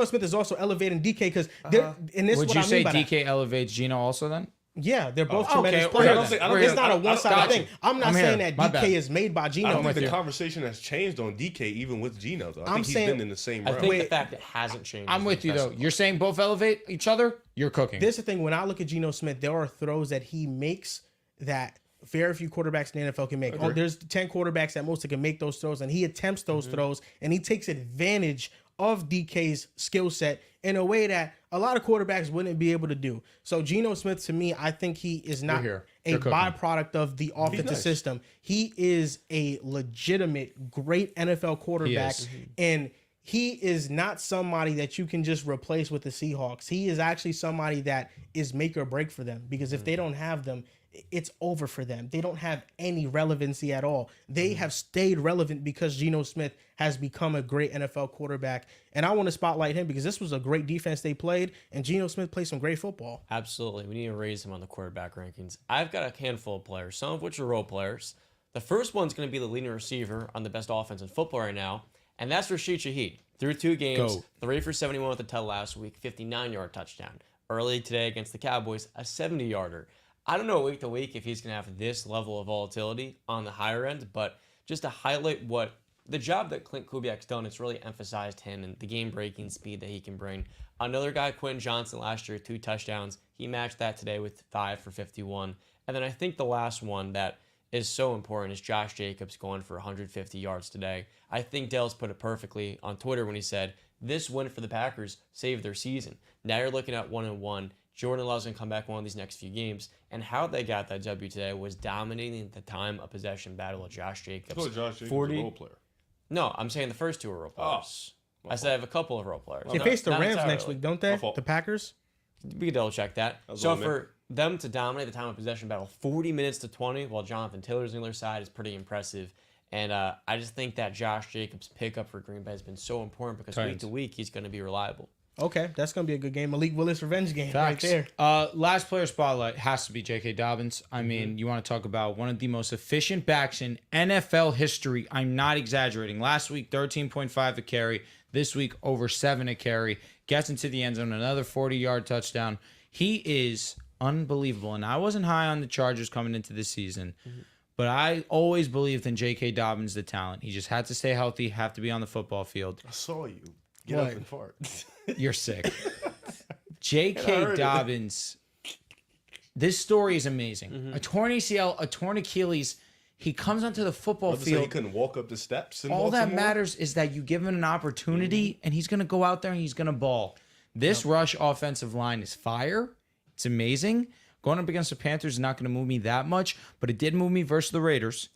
Smith is also elevating DK because and this Would what you I say mean by DK elevates Geno also then? that. Yeah, they're both okay, tremendous okay, players. I don't think- It's not a one-sided gotcha. thing. I'm not I'm saying here. that My DK bad. is made by I Geno. don't think the you. conversation has changed on DK even with Geno. Though. I I'm think he's saying- been in the same I realm. think the Wait. fact it hasn't changed. I'm is with you though. impressive. You're saying both elevate each other? You're cooking. This is the thing. When I look at Geno Smith, there are throws that he makes that very few quarterbacks in the NFL can make. Oh, there's 10 quarterbacks at most that can make those throws, and he attempts those throws, and he takes advantage of DK's skill set in a way that a lot of quarterbacks wouldn't be able to do. So Geno Smith, to me, I think he is not here. a You're cooking. byproduct of the offensive nice. system. He is a legitimate, great NFL quarterback, is. and he is not somebody that you can just replace with the Seahawks. He is actually somebody that is make or break for them, because if they don't have them, it's over for them. They don't have any relevancy at all. They have stayed relevant because Geno Smith has become a great NFL quarterback. And I want to spotlight him because this was a great defense they played, and Geno Smith played some great football. Absolutely. We need to raise him on the quarterback rankings. I've got a handful of players, some of which are role players. The first one's going to be the leading receiver on the best offense in football right now, and that's Rashid Shaheed. Through 2 games, Go. 3 for 71 with a TED last week, 59-yard touchdown. Early today against the Cowboys, a 70-yarder. I don't know week to week if he's going to have this level of volatility on the higher end, but just to highlight what the job that Clint Kubiak's done, it's really emphasized him and the game-breaking speed that he can bring. Another guy, Quentin Johnson, last year, 2 touchdowns. He matched that today with 5 for 51. And then I think the last one that is so important is Josh Jacobs going for 150 yards today. I think Dale's put it perfectly on Twitter when he said, this win for the Packers saved their season. Now you're looking at 1-1. Jordan Love's going to come back one of these next few games. And how they got that W today was dominating the time of possession battle of Josh Jacobs. I thought Josh Jacobs 40 was a role player. No, I'm saying the first 2 are role players. I said I have a couple of role players. They No, face the not Rams entirely. next week, don't they? My fault. The Packers? We can double check that. was So on for them to dominate the time of possession battle, 40 minutes to 20, while Jonathan Taylor's on the other side, is pretty impressive. And I just think that Josh Jacobs' pickup for Green Bay has been so important because week Titans. to week he's going to be reliable. Okay, that's going to be a good game. Malik Willis revenge game Facts. right there. Last player spotlight has to be J.K. Dobbins. I mean, you want to talk about one of the most efficient backs in NFL history. I'm not exaggerating. Last week, 13.5 a carry. This week, over 7 a carry. Gets into the end zone, another 40-yard touchdown. He is unbelievable. And I wasn't high on the Chargers coming into this season. But I always believed in J.K. Dobbins, the talent. He just had to stay healthy, have to be on the football field. I saw you. Get What? up and fart. You're sick. J.K. Dobbins, this story is amazing. A torn ACL, a torn Achilles. He comes onto the football He field. couldn't walk up the steps. In All that Baltimore? matters is that you give him an opportunity, and he's going to go out there and he's going to ball. This Rush offensive line is fire. It's amazing. Going up against the Panthers is not going to move me that much, but it did move me versus the Raiders.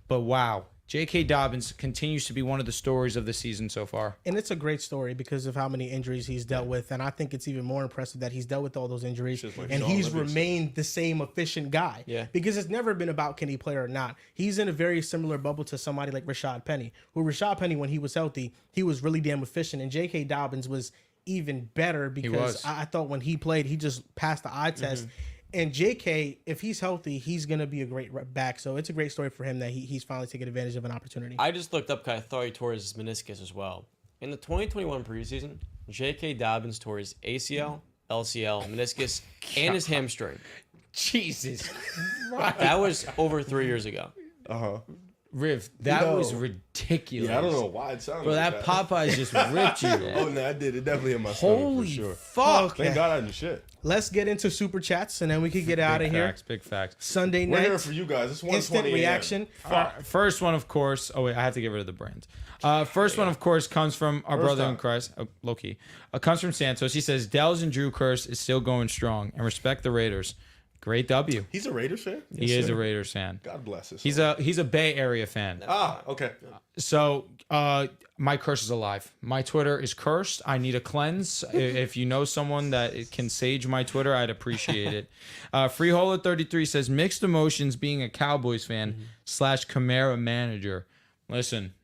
But wow, J.K. Dobbins continues to be one of the stories of the season so far. And it's a great story because of how many injuries he's dealt with. And I think it's even more impressive that he's dealt with all those injuries. Just like And Sean he's Livingston. remained the same efficient guy. Yeah. Because it's never been about can he play or not. He's in a very similar bubble to somebody like Rashad Penny. Who Rashad Penny, when he was healthy, he was really damn efficient. And J.K. Dobbins was even better because was. I thought when he played, he just passed the eye test. And JK, if he's healthy, he's going to be a great back. So it's a great story for him that he's finally taking advantage of an opportunity. I just looked up, kind of thought he tore his meniscus as well. In the 2021 preseason, J.K. Dobbins tore his ACL, LCL, meniscus, and his hamstring. Jesus. That was over 3 years ago. Uh-huh. Riv, that Yo. was ridiculous. Yeah, I don't know why it sounded Bro, like that Popeyes just ripped you. Oh, no, I did. It definitely hit my stomach Holy for sure. fuck. Okay. Thank God I didn't shit. Let's get into super chats and then we can get out of Big here. facts, big facts. Sunday We're here night. for you guys. It's 1:20 Instant a.m. reaction. First one, of course. Oh, wait, I have to get rid of the brand. First one, of course, comes from our brother in Christ, Loki. Comes from Santos. He says, Dells and Drew curse is still going strong and respect the Raiders. Great W. He's a Raiders fan? He is a Raiders fan. God bless us. He's a Bay Area fan. Okay. So my curse is alive. My Twitter is cursed. I need a cleanse. If you know someone that can sage my Twitter, I'd appreciate it. Freeholder33 says mixed emotions being a Cowboys fan / Kamara manager. Listen,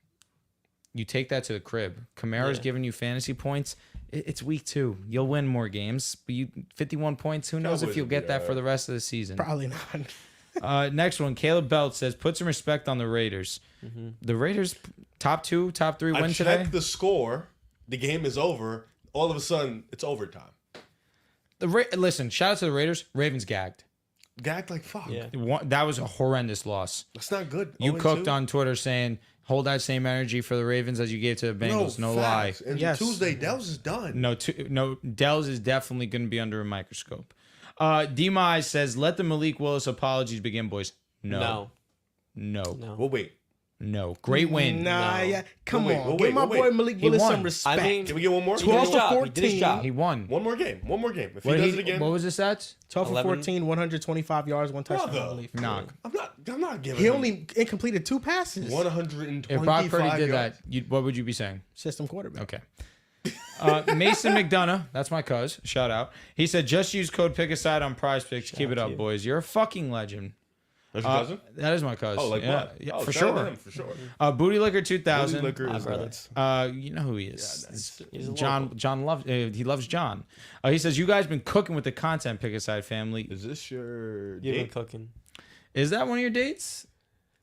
you take that to the crib. Kamara's giving you fantasy points. It's week 2. You'll win more games. But 51 points. Who knows if Cowboys you'll will get be that all for the right. rest of the season? Probably not. Next one, Caleb Belt says, put some respect on the Raiders. The Raiders, top 2, top 3 I win checked today. the score. The game is over. All of a sudden, it's overtime. Listen, shout out to the Raiders. Ravens gagged. Gagged like fuck. Yeah. That was a horrendous loss. That's not good. You 0-2. cooked on Twitter saying, hold that same energy for the Ravens as you gave to the Bengals. No lie. facts. And Yes. Tuesday, Dells is done. No, Dells is definitely going to be under a microscope. D-Mize says, let the Malik Willis apologies begin, boys. No. Well, wait. No. Great win. Nah, No. yeah. Come Wait, on. wait, Give my wait. boy Malik He Willis won. some respect. I mean, Can we get one more? he did his 12 job. for He did his 14. job. He won. One more game. One more game. If he What, does it again, what was the stats? 12 for 11. 14, 125 yards, 1 touchdown, I Brother. believe. Knock. I'm not giving He him only completed 2 passes. 125 If Brock Purdy did yards. that, what would you be saying? System quarterback. Okay. Mason McDonough, that's my cuz. Shout out. He said, just use code PICKASIDE on Prize Picks. Keep it up, boys. You're a fucking legend. That's your cousin? That is my cuz. Oh, like yeah, what? yeah, Oh, for shout out to sure. him, for sure. Booty Liquor 2000. Booty Liquor is brother. nuts. You know who he is. He's a John loves. He loves John. He says you guys been cooking with the content, PICKASIDE family. Is this your You've been date? cooking. Is that one of your dates?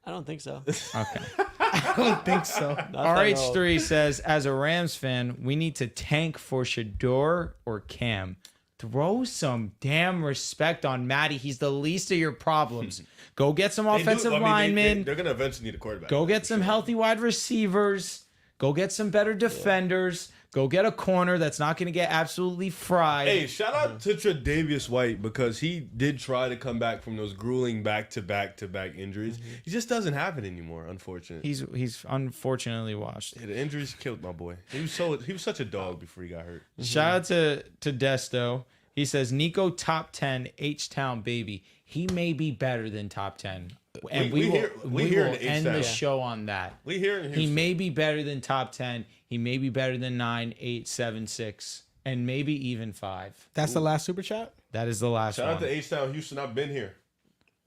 I don't think so. Okay. I don't think so. RH3 says, as a Rams fan, we need to tank for Shador or Cam. Throw some damn respect on Matty. He's the least of your problems. Go get some They do- offensive I mean, linemen. They're going to eventually need a quarterback. Go get some healthy wide receivers. Go get some better defenders. Go get a corner that's not going to get absolutely fried. Hey, shout out to Tre'Davious White because he did try to come back from those grueling back-to-back injuries. He just doesn't have it anymore, unfortunately. He's unfortunately washed. Yeah, the injuries killed my boy. He was such a dog before he got hurt. Shout out to Desto. He says, Nico top 10 H-Town baby. He may be better than top 10. And We we hear will in the end the H-Town. show on that. We here in He Houston. may be better than top 10. He may be better than 9, 8, 7, 6, and maybe even 5. That's the last super chat. That is the last Shout one. out to H-Town, Houston. I've been here.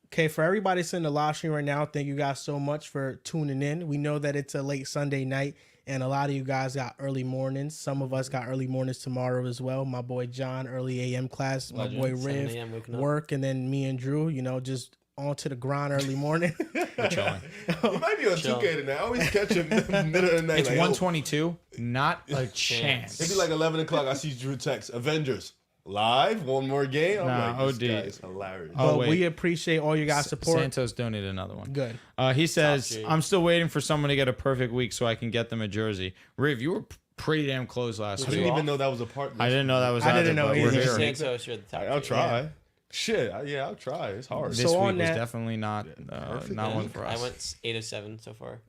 Okay, for everybody sitting in the live stream right now, thank you guys so much for tuning in. We know that it's a late Sunday night, and a lot of you guys got early mornings. Some of us got early mornings tomorrow as well. My boy John, early AM class. My boy 7 Riv, a.m. waking up. work, and then me and Drew, just on to the grind early morning. We're chilling. He might be on 2K tonight. I always catch him in the middle of the night. It's like, 122. Not a chance. It'd be like 11 o'clock. I see Drew text, Avengers, live, one more game. I'm Nah, like, this OD. guy is hilarious. Oh, But wait. we appreciate all you guys' support. Santos donated another one. Good. He says, Top G. I'm still waiting for someone to get a perfect week so I can get them a jersey. Riv, you were pretty damn close last I week. didn't even know that was a part. I didn't know that was I out didn't there, know but we're either. here. Santos, you're the top. I'll two. try. Shit, I'll try. It's hard. This So week on was that- definitely not one for I us. went 8 of 7 so far.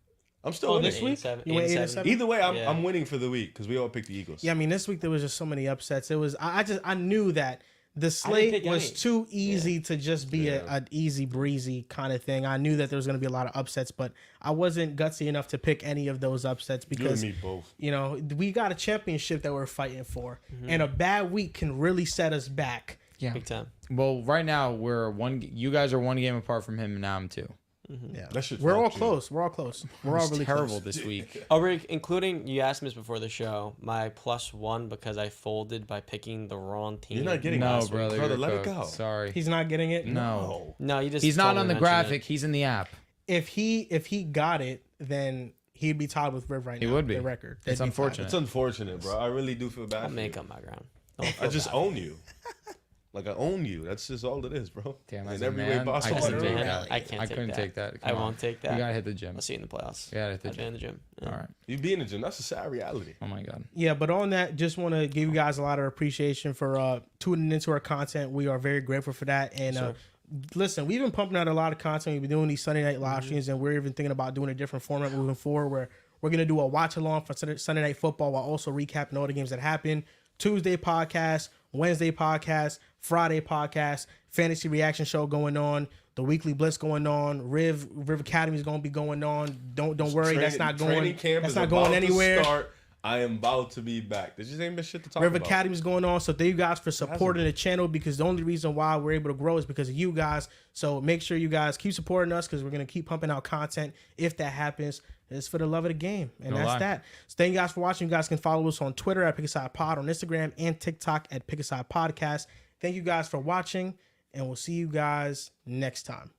I'm still Oh, winning. this week? 7, You went 8 of 7. 7? Either way, Yeah. I'm winning for the week because we all picked the Eagles. Yeah, I mean, this week there was just so many upsets. It was I knew that the slate pick was any. too easy to just be an easy breezy kind of thing. I knew that there was going to be a lot of upsets, but I wasn't gutsy enough to pick any of those upsets You and because me both. we got a championship that we're fighting for, and a bad week can really set us back. Yeah. Big time. Well, right now we're one. You guys are one game apart from him, and now I'm 2. Yeah, That shit's we're all fucked you. close. We're all close. We're all It's really terrible close. this week. Oh, Rick, including, you asked me this before the show, my +1 because I folded by picking the wrong team. You're not getting No, last week. brother. Brother, you're let it cooked. go. Sorry. He's not getting it. No. No, you just He's not told me on the to mention graphic. it. He's in the app. If he got it, then he'd be tied with Riv right now. He would be. The record. It's They'd be tied. unfortunate. It's unfortunate, bro. I really do feel bad. I'll for make you. up my ground. I just own you. Like I own you. That's just all it is, bro. Damn, in as a every man, way I possible. couldn't take Man, that. I can't I take couldn't that. take that. I Come on. won't take that. You gotta hit the gym. I'll see you in the playoffs. You gotta hit the I'll be gym. in the gym. Yeah. All right. You be in the gym. That's a sad reality. Oh my god. Yeah, but on that, just want to give you guys a lot of appreciation for tuning into our content. We are very grateful for that. And listen, we've been pumping out a lot of content. We've been doing these Sunday night live streams, and we're even thinking about doing a different format moving forward where we're going to do a watch along for Sunday night football while also recapping all the games that happened. Tuesday podcast, Wednesday podcast, Friday podcast, fantasy reaction show going on, the weekly blitz going on, Riv Academy is going to be going on. Don't worry, that's not going. That's not going anywhere. I am about to be back. There just ain't been shit to talk Riv about. Academy is going on, so thank you guys for supporting the channel, because the only reason why we're able to grow is because of you guys. So make sure you guys keep supporting us, because we're going to keep pumping out content if that happens. It's for the love of the game, and that's that. So thank you guys for watching. You guys can follow us on Twitter at PickAsidePod, on Instagram and TikTok at PickAsidePodcast. Thank you guys for watching, and we'll see you guys next time.